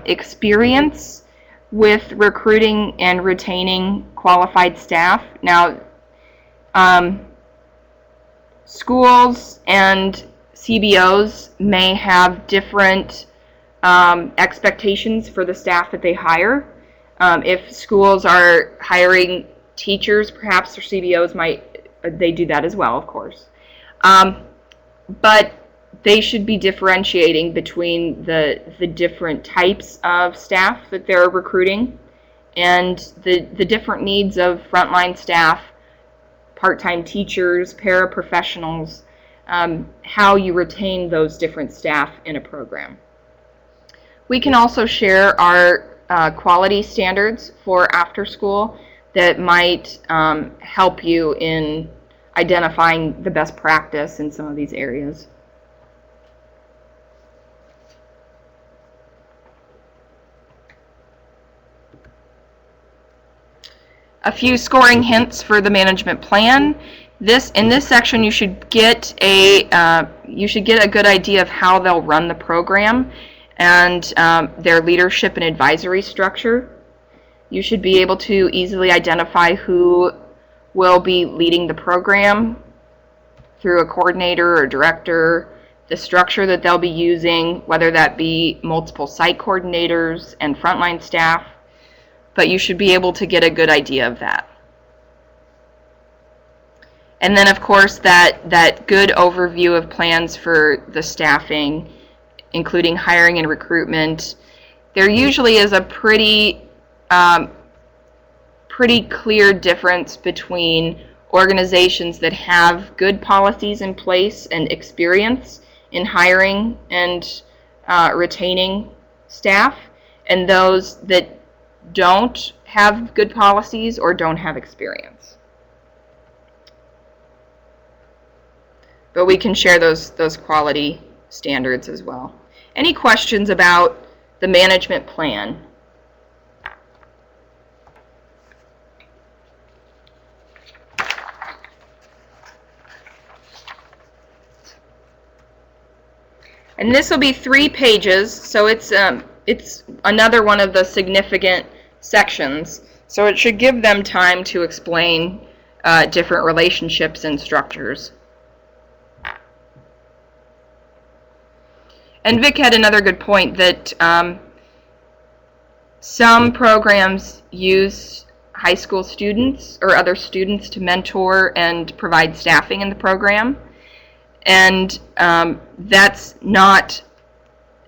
experience with recruiting and retaining qualified staff. Now, schools and CBOs may have different expectations for the staff that they hire. If schools are hiring teachers, perhaps their CBOs they do that as well, of course. But they should be differentiating between the different types of staff that they're recruiting and the different needs of frontline staff, part-time teachers, paraprofessionals, how you retain those different staff in a program. We can also share our quality standards for after school that might help you in identifying the best practice in some of these areas. A few scoring hints for the management plan. In this section, you should get a good idea of how they'll run the program and their leadership and advisory structure. You should be able to easily identify who will be leading the program through a coordinator or director, the structure that they'll be using, whether that be multiple site coordinators and frontline staff, but you should be able to get a good idea of that. And then, of course, that good overview of plans for the staffing, including hiring and recruitment. There usually is a pretty clear difference between organizations that have good policies in place and experience in hiring and retaining staff, and those that don't have good policies or don't have experience. But we can share those quality standards as well. Any questions about the management plan? And this will be 3 pages, so it's another one of the significant sections. So it should give them time to explain different relationships and structures. And Vic had another good point that some programs use high school students or other students to mentor and provide staffing in the program. And that's not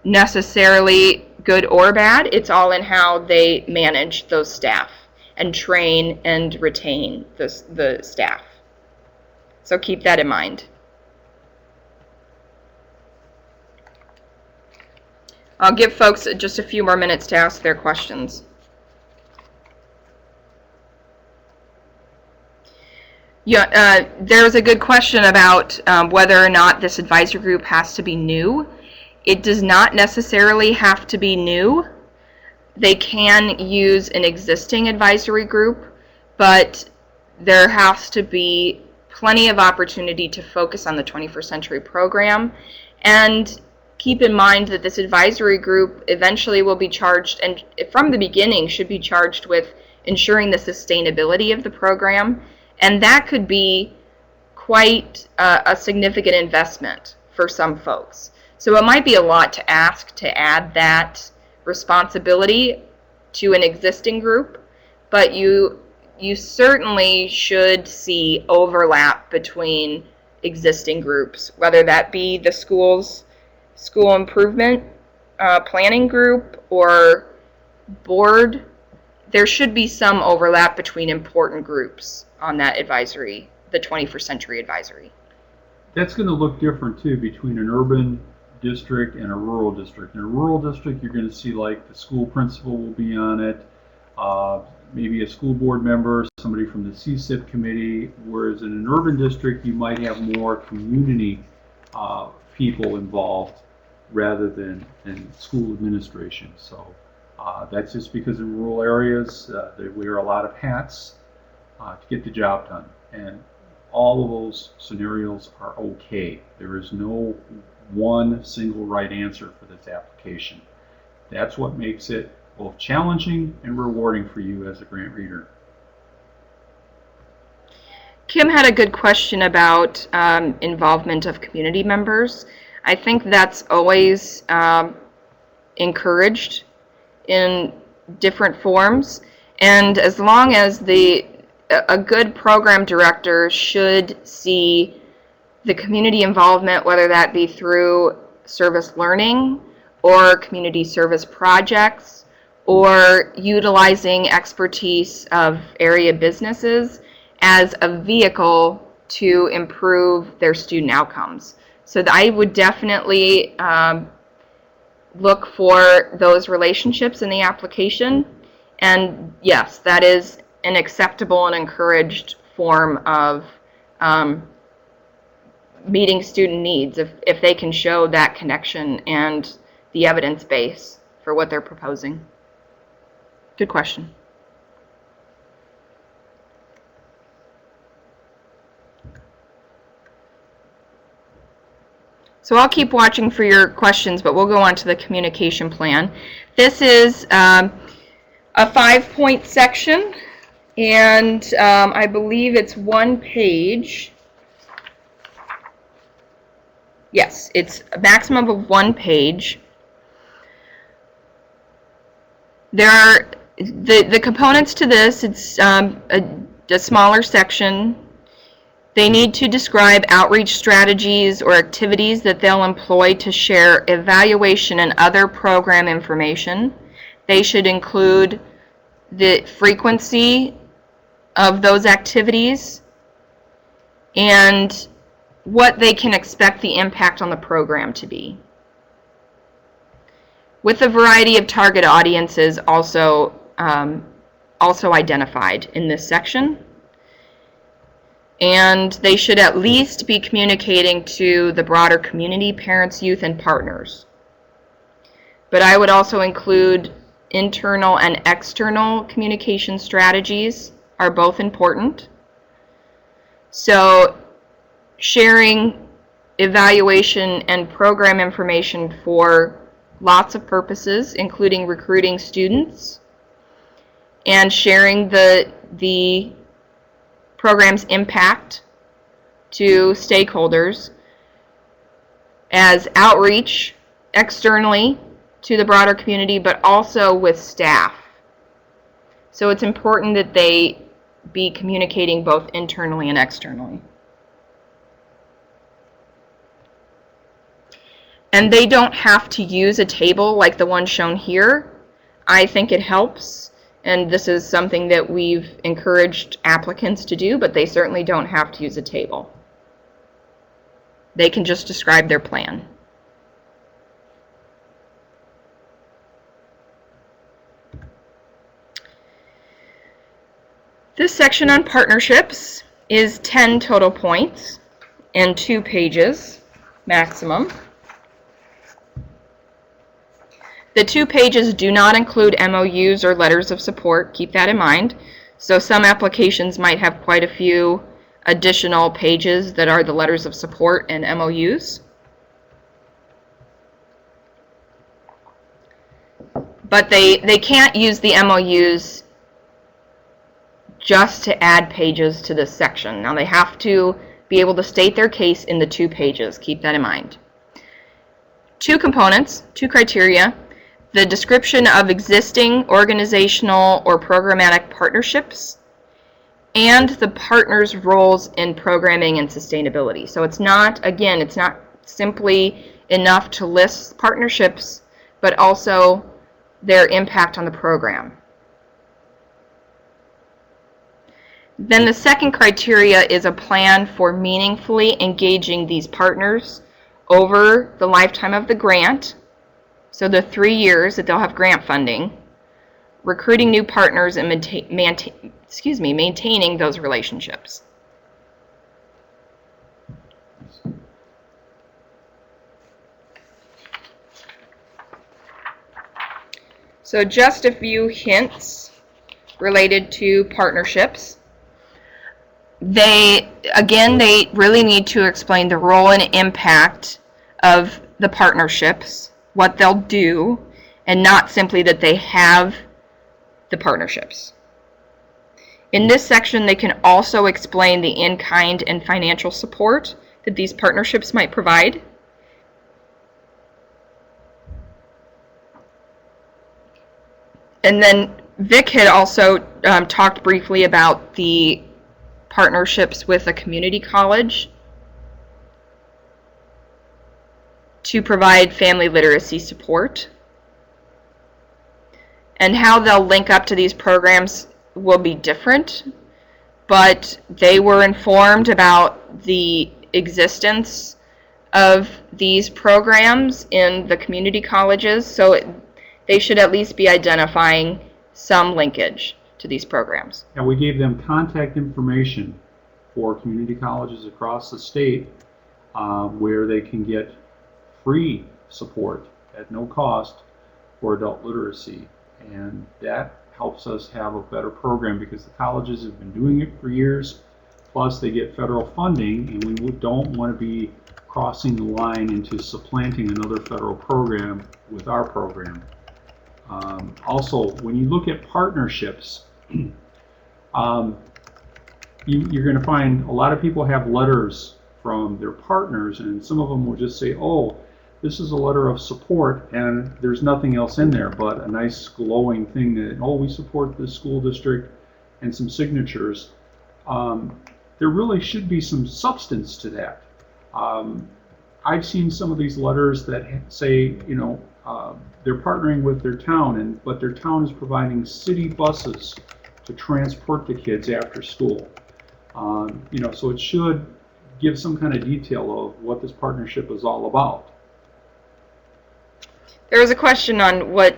necessarily good or bad. It's all in how they manage those staff and train and retain the staff. So keep that in mind. I'll give folks just a few more minutes to ask their questions. Yeah, there was a good question about whether or not this advisory group has to be new. It does not necessarily have to be new. They can use an existing advisory group, but there has to be plenty of opportunity to focus on the 21st century program and keep in mind that this advisory group eventually will be charged, and from the beginning should be charged with ensuring the sustainability of the program, and that could be quite a significant investment for some folks. So it might be a lot to ask to add that responsibility to an existing group, but you certainly should see overlap between existing groups, whether that be the school improvement planning group or board. There should be some overlap between important groups on that advisory, the 21st Century Advisory. That's going to look different too between an urban district and a rural district. In a rural district, you're going to see like the school principal will be on it, maybe a school board member, somebody from the CSIP committee, whereas in an urban district, you might have more community people involved rather than in school administration. So that's just because in rural areas, they wear a lot of hats to get the job done. And all of those scenarios are okay. There is no one single right answer for this application. That's what makes it both challenging and rewarding for you as a grant reader. Kim had a good question about involvement of community members. I think that's always encouraged in different forms, and as long as a good program director should see the community involvement, whether that be through service learning or community service projects or utilizing expertise of area businesses as a vehicle to improve their student outcomes. So I would definitely look for those relationships in the application, and yes, that is an acceptable and encouraged form of meeting student needs if they can show that connection and the evidence base for what they're proposing. Good question. So I'll keep watching for your questions, but we'll go on to the communication plan. This is a 5-point section, and I believe it's 1 page. Yes, it's a maximum of 1 page. There are the components to this. It's a smaller section. They need to describe outreach strategies or activities that they'll employ to share evaluation and other program information. They should include the frequency of those activities and what they can expect the impact on the program to be, with a variety of target audiences also identified in this section. And they should at least be communicating to the broader community, parents, youth, and partners. But I would also include internal and external communication strategies are both important. So sharing evaluation and program information for lots of purposes, including recruiting students, and sharing the program's impact to stakeholders as outreach externally to the broader community, but also with staff. So it's important that they be communicating both internally and externally. And they don't have to use a table like the one shown here. I think it helps, and this is something that we've encouraged applicants to do, but they certainly don't have to use a table. They can just describe their plan. This section on partnerships is 10 total points and 2 pages maximum. The 2 pages do not include MOUs or letters of support. Keep that in mind. So some applications might have quite a few additional pages that are the letters of support and MOUs. But they can't use the MOUs just to add pages to this section. Now they have to be able to state their case in the 2 pages. Keep that in mind. 2 components, 2 criteria: the description of existing organizational or programmatic partnerships, and the partners' roles in programming and sustainability. So it's not, again, it's not simply enough to list partnerships, but also their impact on the program. Then the second criteria is a plan for meaningfully engaging these partners over the lifetime of the grant, so the 3 years that they'll have grant funding, recruiting new partners and maintaining those relationships. So just a few hints related to partnerships. They really need to explain the role and impact of the partnerships, what they'll do, and not simply that they have the partnerships. In this section, they can also explain the in-kind and financial support that these partnerships might provide. And then Vic had also talked briefly about the partnerships with a community college to provide family literacy support. And how they'll link up to these programs will be different, but they were informed about the existence of these programs in the community colleges, so they should at least be identifying some linkage to these programs. And we gave them contact information for community colleges across the state where they can get free support at no cost for adult literacy. And that helps us have a better program because the colleges have been doing it for years, plus they get federal funding, and we don't want to be crossing the line into supplanting another federal program with our program. Also, when you look at partnerships, you're going to find a lot of people have letters from their partners, and some of them will just say, oh, this is a letter of support, and there's nothing else in there but a nice glowing thing that, oh, we support this school district, and some signatures. There really should be some substance to that. I've seen some of these letters that say, you know, they're partnering with their town, but their town is providing city buses to transport the kids after school. You know, so it should give some kind of detail of what this partnership is all about. There was a question on what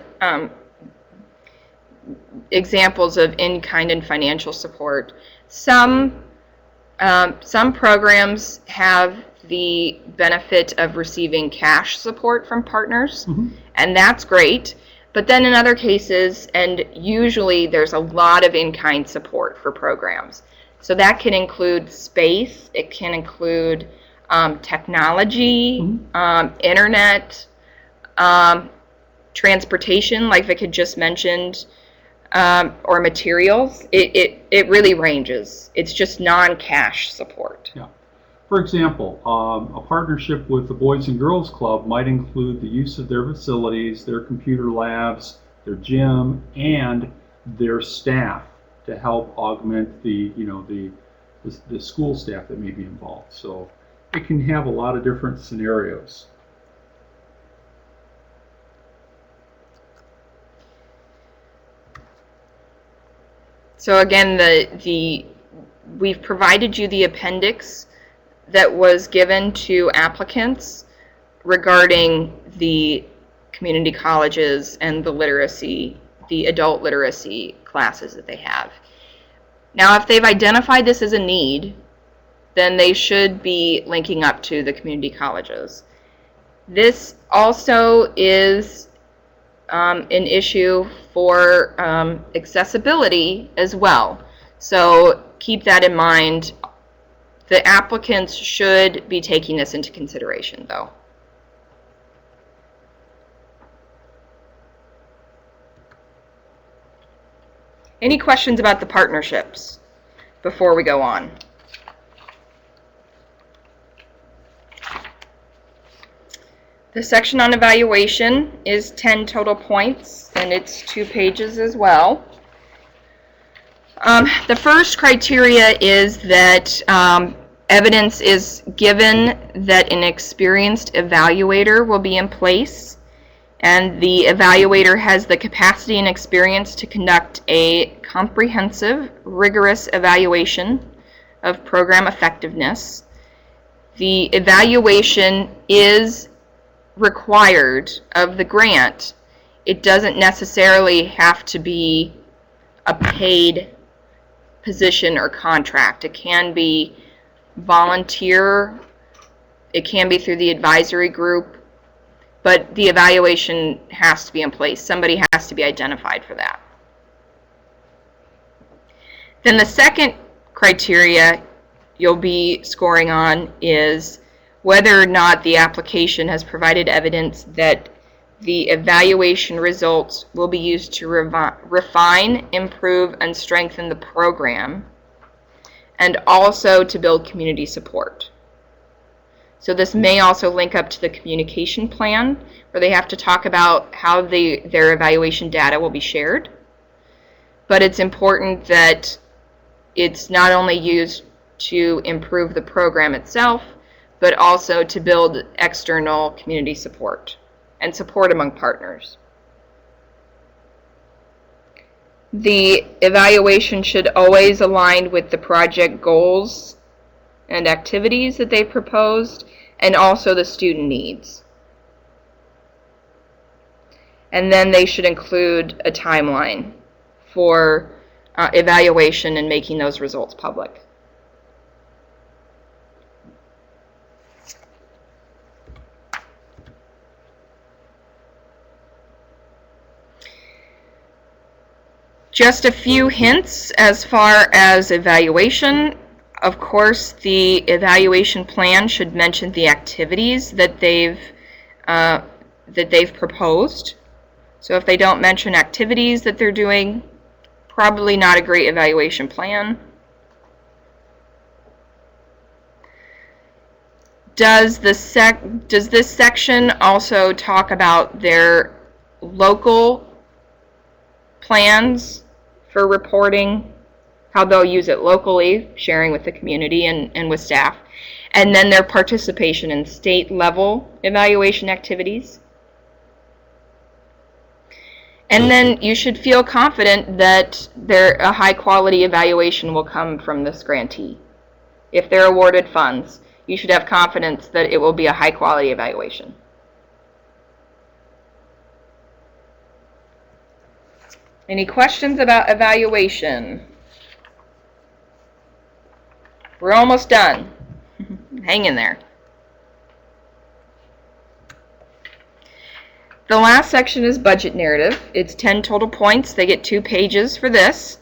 examples of in-kind and financial support. Some programs have the benefit of receiving cash support from partners, and that's great. But then in other cases, and usually there's a lot of in-kind support for programs. So that can include space, it can include technology, internet, transportation, like Vic had just mentioned, or materials. It really ranges. It's just non-cash support. Yeah. For example, a partnership with the Boys and Girls Club might include the use of their facilities, their computer labs, their gym, and their staff to help augment the school staff that may be involved. So it can have a lot of different scenarios. So again, we've provided you the appendix that was given to applicants regarding the community colleges and the adult literacy classes that they have. Now, if they've identified this as a need, then they should be linking up to the community colleges. This also is an issue for accessibility as well. So keep that in mind. The applicants should be taking this into consideration, though. Any questions about the partnerships before we go on? The section on evaluation is 10 total points, and it's 2 pages as well. The first criteria is that evidence is given that an experienced evaluator will be in place, and the evaluator has the capacity and experience to conduct a comprehensive, rigorous evaluation of program effectiveness. The evaluation is required of the grant. It doesn't necessarily have to be a paid position or contract. It can be volunteer, it can be through the advisory group, but the evaluation has to be in place. Somebody has to be identified for that. Then the second criteria you'll be scoring on is whether or not the application has provided evidence that the evaluation results will be used to refine, improve, and strengthen the program, and also to build community support. So this may also link up to the communication plan, where they have to talk about how their evaluation data will be shared. But it's important that it's not only used to improve the program itself, but also to build external community support and support among partners. The evaluation should always align with the project goals and activities that they proposed, and also the student needs. And then they should include a timeline for evaluation and making those results public. Just a few hints as far as evaluation. Of course, the evaluation plan should mention the activities that they've proposed. So if they don't mention activities that they're doing, probably not a great evaluation plan. Does this section also talk about their local plans for reporting, how they'll use it locally, sharing with the community and with staff, and then their participation in state level evaluation activities? And then you should feel confident that a high quality evaluation will come from this grantee. If they're awarded funds, you should have confidence that it will be a high quality evaluation. Any questions about evaluation? We're almost done. Hang in there. The last section is budget narrative. It's 10 total points. They get 2 pages for this.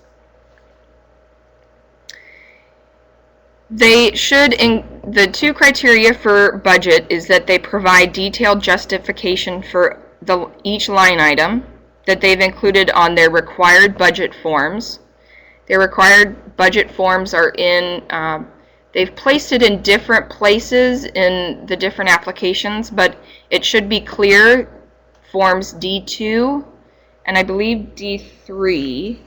They should, the 2 criteria for budget is that they provide detailed justification for each line item that they've included on their required budget forms. Their required budget forms are in, they've placed it in different places in the different applications, but it should be clear. Forms D2 and I believe D3.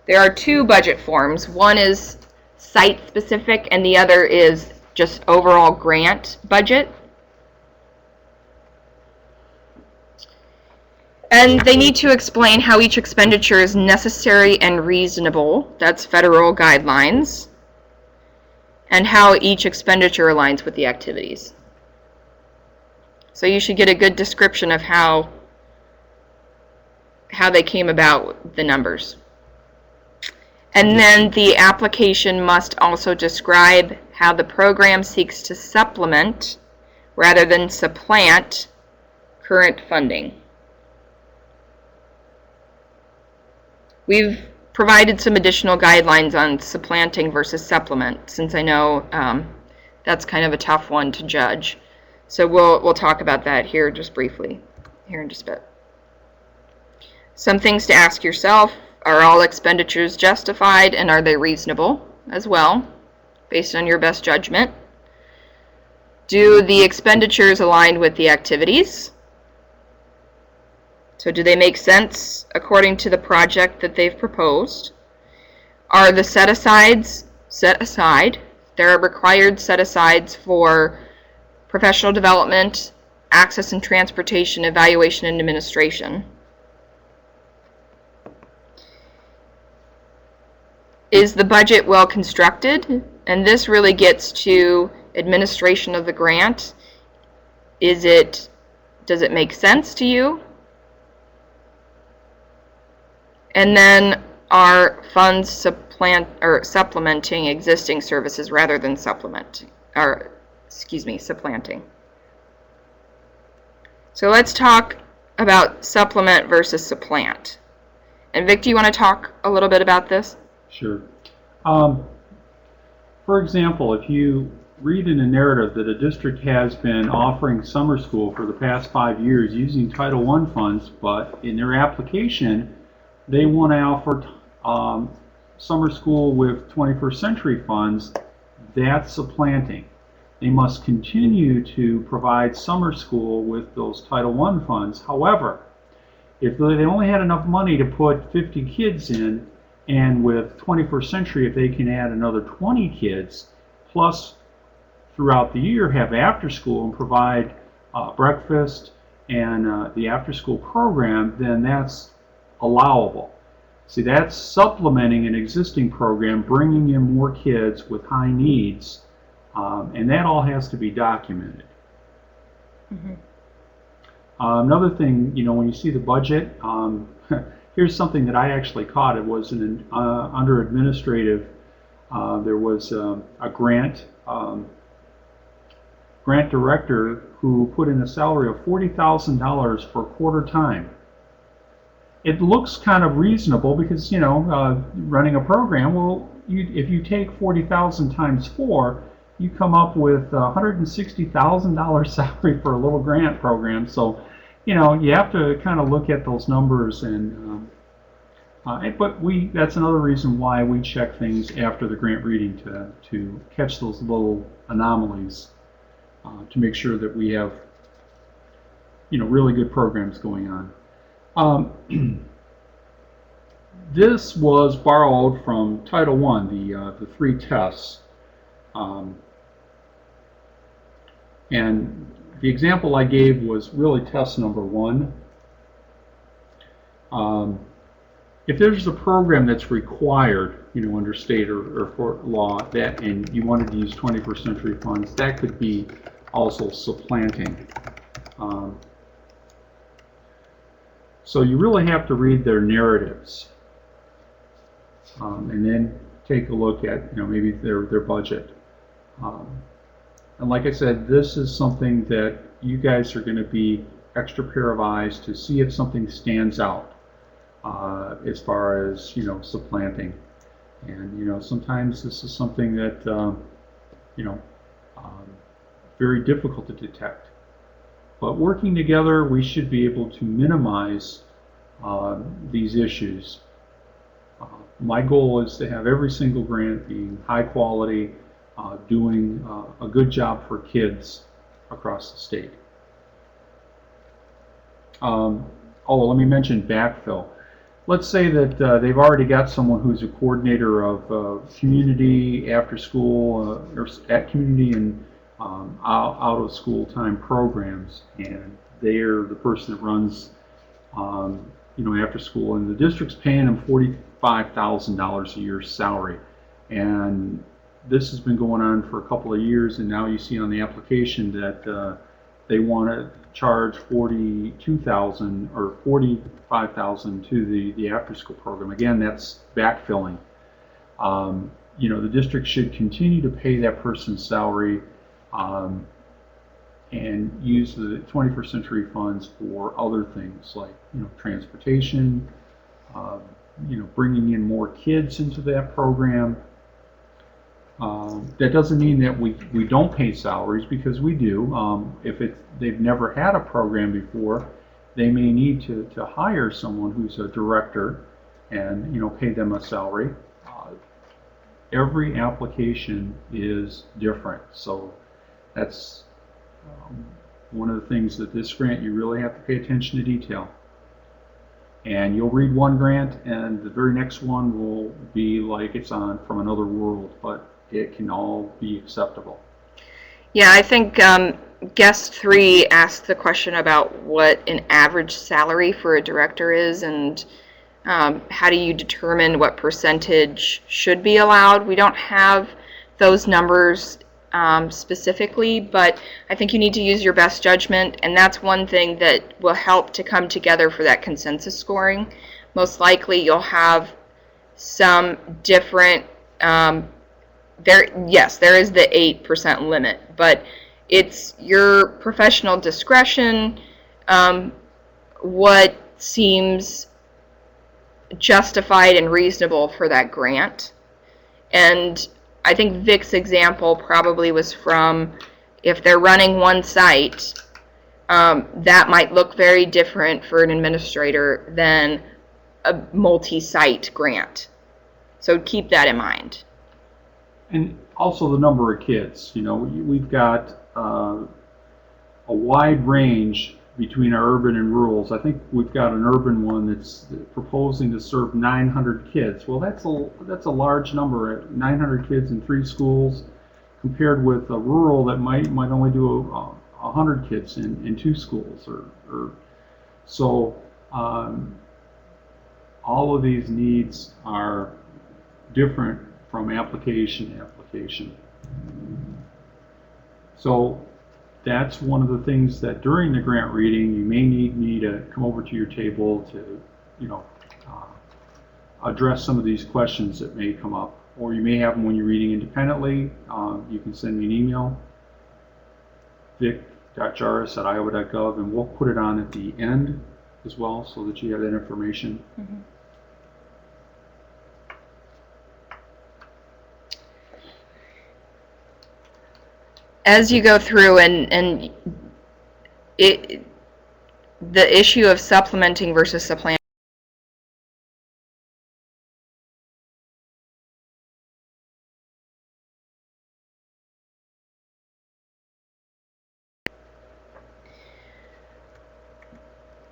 There are 2 budget forms. One is site specific and the other is just overall grant budget. And they need to explain how each expenditure is necessary and reasonable. That's federal guidelines. And how each expenditure aligns with the activities. So you should get a good description of how they came about with the numbers. And then the application must also describe how the program seeks to supplement rather than supplant current funding. We've provided some additional guidelines on supplanting versus supplement, since I know that's kind of a tough one to judge. So we'll talk about that here just briefly, here in just a bit. Some things to ask yourself: are all expenditures justified, and are they reasonable as well, based on your best judgment? Do the expenditures align with the activities? So do they make sense according to the project that they've proposed? Are the set-asides set aside? There are required set-asides for professional development, access and transportation, evaluation, and administration. Is the budget well constructed? And this really gets to administration of the grant. Does it make sense to you? And then are funds supplementing existing services rather than supplanting? So let's talk about supplement versus supplant. And Vic, do you want to talk a little bit about this? Sure. For example, if you read in a narrative that a district has been offering summer school for the past 5 years using Title I funds, but in their application they want to offer summer school with 21st century funds, that's supplanting. They must continue to provide summer school with those Title I funds. However, if they only had enough money to put 50 kids in, and with 21st century, if they can add another 20 kids, plus throughout the year have after school and provide breakfast and the after school program, then that's allowable. See, that's supplementing an existing program, bringing in more kids with high needs, and that all has to be documented. Mm-hmm. Another thing, when you see the budget, here's something that I actually caught. It was under administrative. There was a grant director who put in a salary of $40,000 for quarter time. It looks kind of reasonable because running a program. Well, if you take 40,000 times 4, you come up with $160,000 salary for a little grant program. So, you have to kind of look at those numbers and. But that's another reason why we check things after the grant reading to catch those little anomalies, to make sure that we have really good programs going on. This was borrowed from Title I, the 3 tests, and the example I gave was really test number 1. If there's a program that's required, under state or for law, and you wanted to use 21st century funds, that could be also supplanting. So you really have to read their narratives, and then take a look at maybe their budget. And like I said, this is something that you guys are going to be extra pair of eyes to see if something stands out. As far as supplanting, and sometimes this is something that very difficult to detect. But working together, we should be able to minimize these issues. My goal is to have every single grant being high quality, doing a good job for kids across the state. Let me mention backfill. Let's say that they've already got someone who's a coordinator of community after school or at community and out of school time programs, and they're the person that runs after school, and the district's paying them $45,000 a year salary, and this has been going on for a couple of years, and now you see on the application that they want to charge $42,000 or $45,000 to the after-school program. Again, that's backfilling. The district should continue to pay that person's salary and use the 21st century funds for other things like transportation, bringing in more kids into that program. That doesn't mean that we don't pay salaries, because we do. If they've never had a program before they may need to hire someone who's a director and, pay them a salary. Every application is different, so that's one of the things that this grant, you really have to pay attention to detail. And you'll read one grant and the very next one will be like it's from another world, but it can all be acceptable. Yeah, I think guest 3 asked the question about what an average salary for a director is, and how do you determine what percentage should be allowed? We don't have those numbers specifically, but I think you need to use your best judgment, and that's one thing that will help to come together for that consensus scoring. Most likely you'll have some different, there is the 8% limit, but it's your professional discretion, what seems justified and reasonable for that grant. And I think Vic's example probably was from, if they're running one site, that might look very different for an administrator than a multi-site grant. So keep that in mind. And also the number of kids. We've got a wide range between our urban and rurals. I think we've got an urban one that's proposing to serve 900 kids. Well, that's a large number, 900 kids in 3 schools, compared with a rural that might only do 100 kids in 2 schools. So all of these needs are different from application to application. So that's one of the things that during the grant reading you may need me to come over to your table to, address some of these questions that may come up, or you may have them when you're reading independently. You can send me an email, vic.jarvis@iowa.gov, and we'll put it on at the end as well so that you have that information. Mm-hmm. As you go through and the issue of supplementing versus supplanting,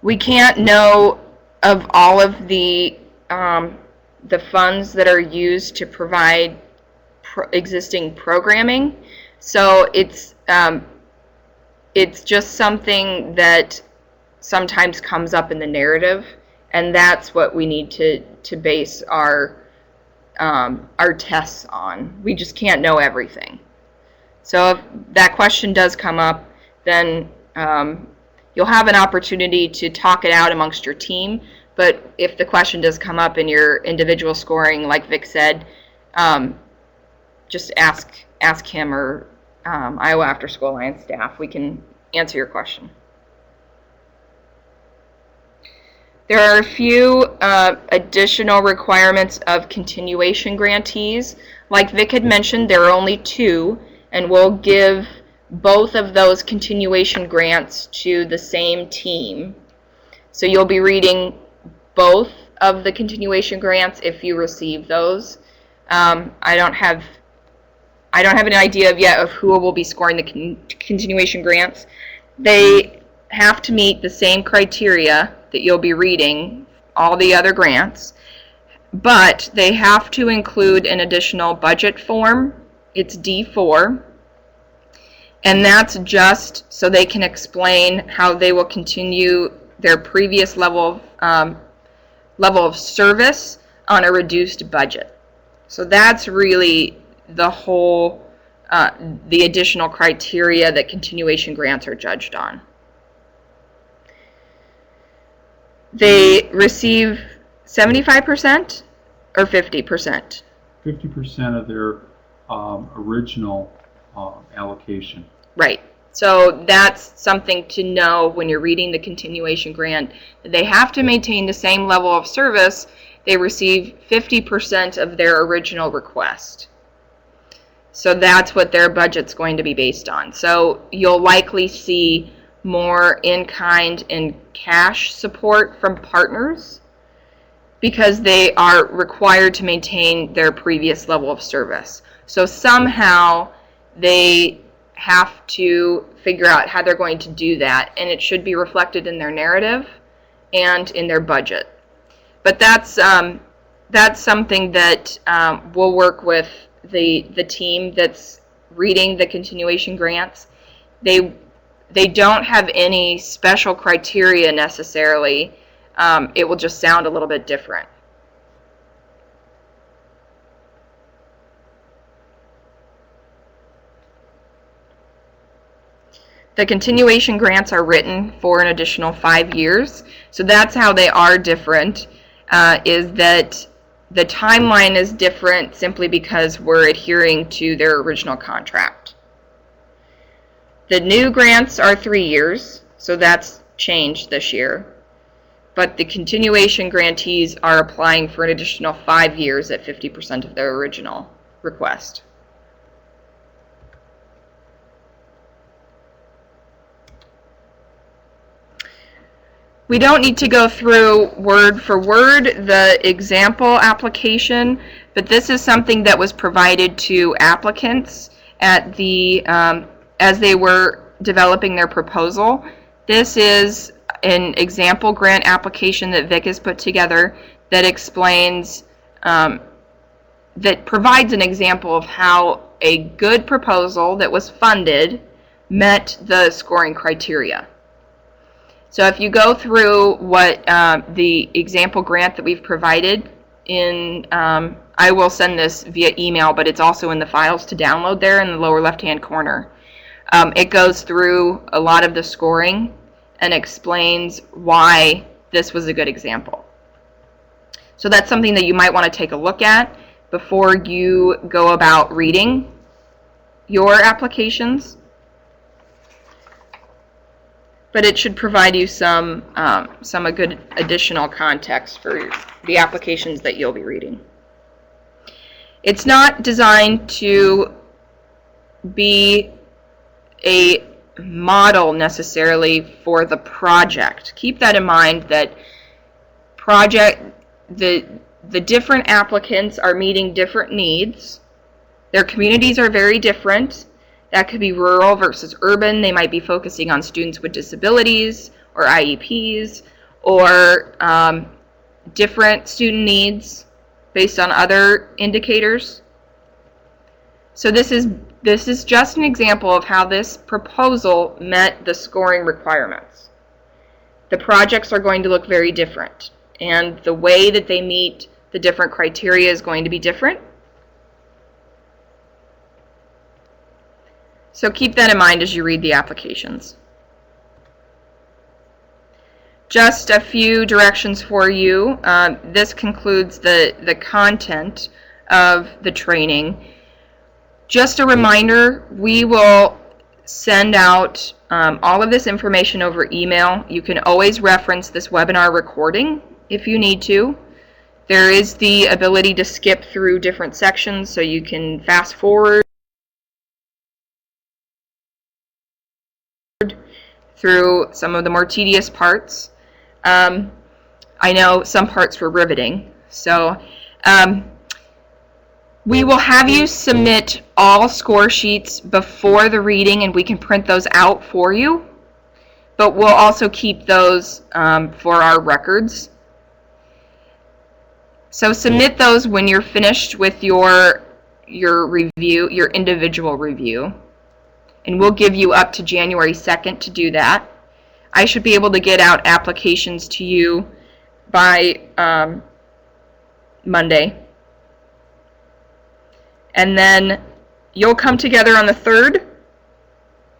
we can't know of all of the funds that are used to provide existing programming. So it's just something that sometimes comes up in the narrative, and that's what we need to base our tests on. We just can't know everything. So if that question does come up, then you'll have an opportunity to talk it out amongst your team. But if the question does come up in your individual scoring, like Vic said, just ask him or Iowa After School Alliance staff. We can answer your question. There are a few additional requirements of continuation grantees. Like Vic had mentioned, there are only 2, and we'll give both of those continuation grants to the same team. So you'll be reading both of the continuation grants if you receive those. I don't have an idea yet of who will be scoring the continuation grants. They have to meet the same criteria that you'll be reading all the other grants, but they have to include an additional budget form. It's D4, and that's just so they can explain how they will continue their previous level of service on a reduced budget. So that's really the whole, the additional criteria that continuation grants are judged on. They receive 75% or 50%? 50% of their original allocation. Right. So that's something to know when you're reading the continuation grant. They have to maintain the same level of service. They receive 50% of their original request. So that's what their budget's going to be based on. So you'll likely see more in-kind and cash support from partners because they are required to maintain their previous level of service. So somehow they have to figure out how they're going to do that, and it should be reflected in their narrative and in their budget. But that's something that we'll work with the team that's reading the continuation grants. They don't have any special criteria necessarily. It will just sound a little bit different. The continuation grants are written for an additional 5 years, so that's how they are different, is that the timeline is different simply because we're adhering to their original contract. The new grants are 3 years, so that's changed this year, but the continuation grantees are applying for an additional 5 years at 50% of their original request. We don't need to go through word for word the example application, but this is something that was provided to applicants at the as they were developing their proposal. This is an example grant application that Vic has put together that explains, that provides an example of how a good proposal that was funded met the scoring criteria. So if you go through what the example grant that we've provided in, I will send this via email, but it's also in the files to download there in the lower left-hand corner. It goes through a lot of the scoring and explains why this was a good example. So that's something that you might want to take a look at before you go about reading your applications. But it should provide you some a good additional context for the applications that you'll be reading. It's not designed to be a model necessarily for the project. Keep that in mind, that the different applicants are meeting different needs. Their communities are very different. That could be rural versus urban. They might be focusing on students with disabilities or IEPs, or different student needs based on other indicators. So this is just an example of how this proposal met the scoring requirements. The projects are going to look very different, and the way that they meet the different criteria is going to be different. So keep that in mind as you read the applications. Just a few directions for you. This concludes the content of the training. Just a reminder, we will send out all of this information over email. You can always reference this webinar recording if you need to. There is the ability to skip through different sections, so you can fast forward through some of the more tedious parts. I know some parts were riveting, so we will have you submit all score sheets before the reading, and we can print those out for you, but we'll also keep those for our records. So submit those when you're finished with your review, your individual review. And we'll give you up to January 2nd to do that. I should be able to get out applications to you by Monday. And then you'll come together on the 3rd,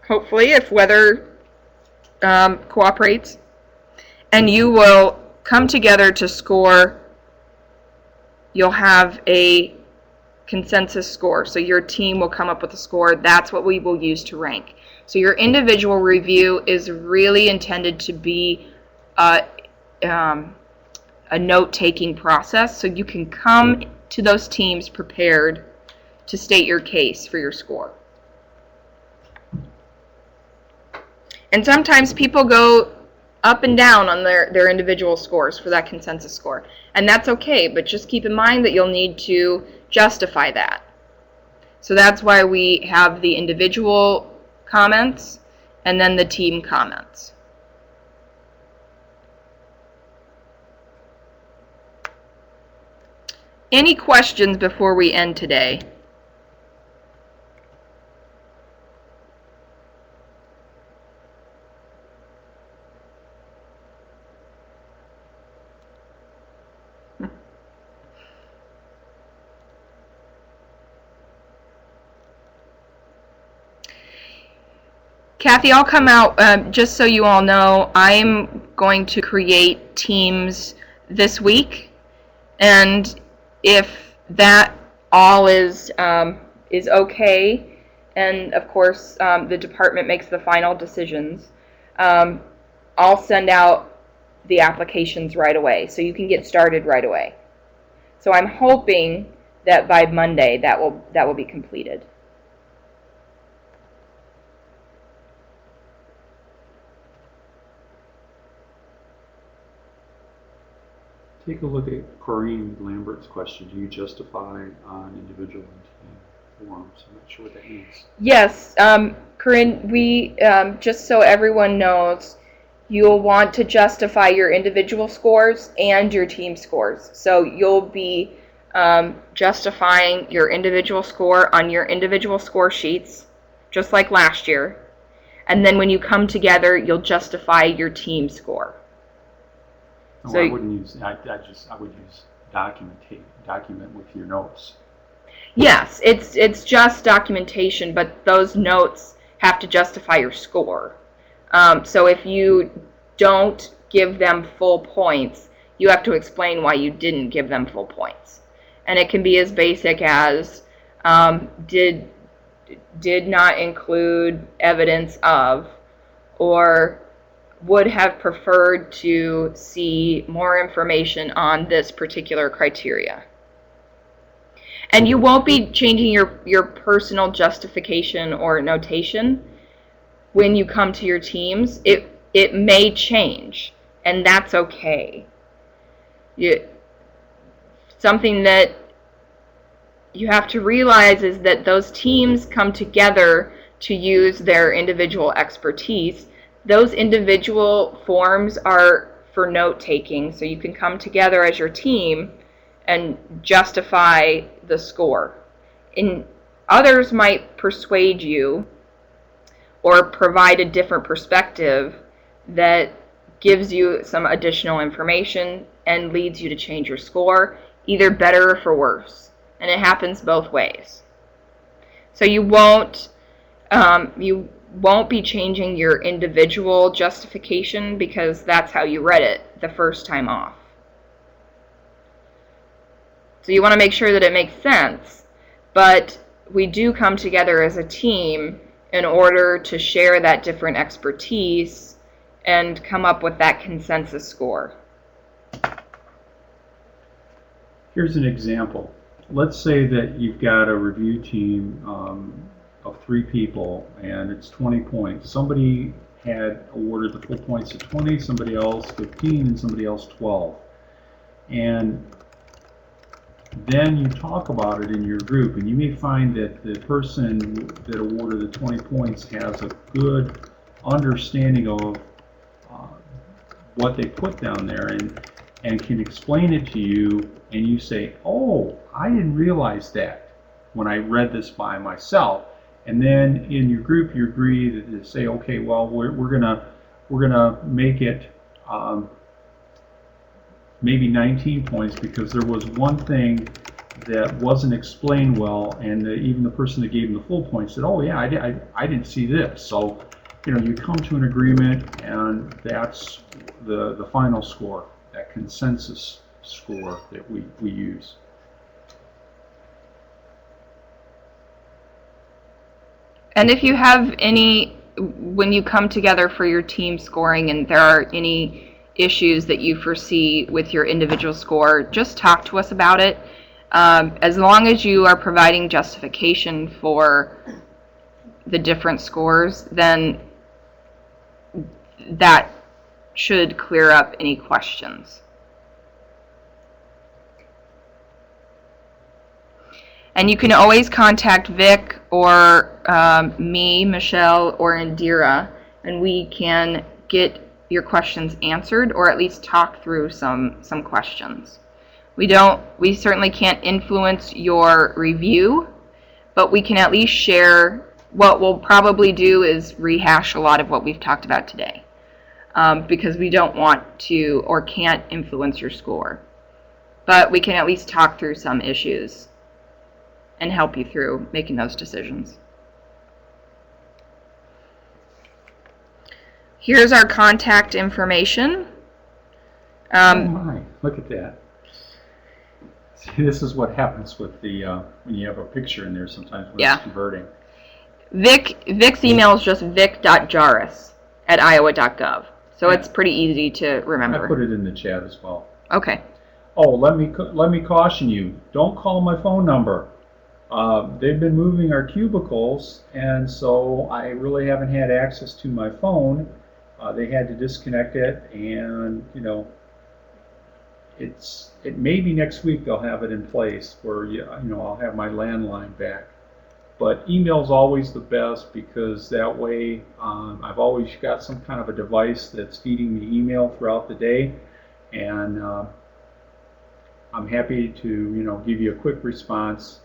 hopefully, if weather cooperates. And you will come together to score. You'll have a consensus score. So your team will come up with a score. That's what we will use to rank. So your individual review is really intended to be a note-taking process, so you can come to those teams prepared to state your case for your score. And sometimes people go up and down on their individual scores for that consensus score. And that's okay, but just keep in mind that you'll need to justify that. So that's why we have the individual comments and then the team comments. Any questions before we end today? Kathy, I'll come out, just so you all know, I'm going to create teams this week, and if that all is okay, and of course the department makes the final decisions, I'll send out the applications right away, so you can get started right away. So I'm hoping that by Monday that will be completed. Take a look at Corrine Lambert's question. Do you justify on individual and team forms? I'm not sure what that means. Yes, Corinne, we, just so everyone knows, you'll want to justify your individual scores and your team scores. So you'll be justifying your individual score on your individual score sheets, just like last year. And then when you come together, you'll justify your team score. Oh, So I wouldn't use. I would use document with your notes. yes, it's just documentation, but those notes have to justify your score. So if you don't give them full points, you have to explain why you didn't give them full points. And it can be as basic as did not include evidence of, or would have preferred to see more information on this particular criteria. And you won't be changing your personal justification or notation when you come to your teams. It may change, and that's okay. Something that you have to realize is that those teams come together to use their individual expertise. Those individual forms are for note taking, so you can come together as your team and justify the score. And others might persuade you or provide a different perspective that gives you some additional information and leads you to change your score, either better or for worse. And it happens both ways. So you won't be changing your individual justification because that's how you read it the first time off. So you want to make sure that it makes sense, but we do come together as a team in order to share that different expertise and come up with that consensus score. Here's an example. Let's say that you've got a review team of 3 people, and it's 20 points. Somebody had awarded the full points at 20, somebody else 15, and somebody else 12. And then you talk about it in your group, and you may find that the person that awarded the 20 points has a good understanding of what they put down there and can explain it to you, and you say, oh, I didn't realize that when I read this by myself. And then in your group you agree to say, okay, well, we're gonna make it maybe 19 points because there was one thing that wasn't explained well, and even the person that gave them the full points said, oh yeah, I didn't see this. So you come to an agreement, and that's the final score, that consensus score that we use. And if you have when you come together for your team scoring and there are any issues that you foresee with your individual score, just talk to us about it. As long as you are providing justification for the different scores, then that should clear up any questions. And you can always contact Vic or me, Michelle, or Indira, and we can get your questions answered, or at least talk through some questions. We certainly can't influence your review, but we can at least share. What we'll probably do is rehash a lot of what we've talked about today, because we don't want to or can't influence your score. But we can at least talk through some issues and help you through making those decisions. Here's our contact information. Oh my, look at that. See, this is what happens with the, when you have a picture in there sometimes when it's converting. Vic's email is just vic.jarvis@iowa.gov. So it's pretty easy to remember. I put it in the chat as well. Okay. Oh, let me caution you. Don't call my phone number. They've been moving our cubicles, and so I really haven't had access to my phone. They had to disconnect it, and it may be next week they'll have it in place where I'll have my landline back. But email's always the best, because that way I've always got some kind of a device that's feeding me email throughout the day, and I'm happy to give you a quick response.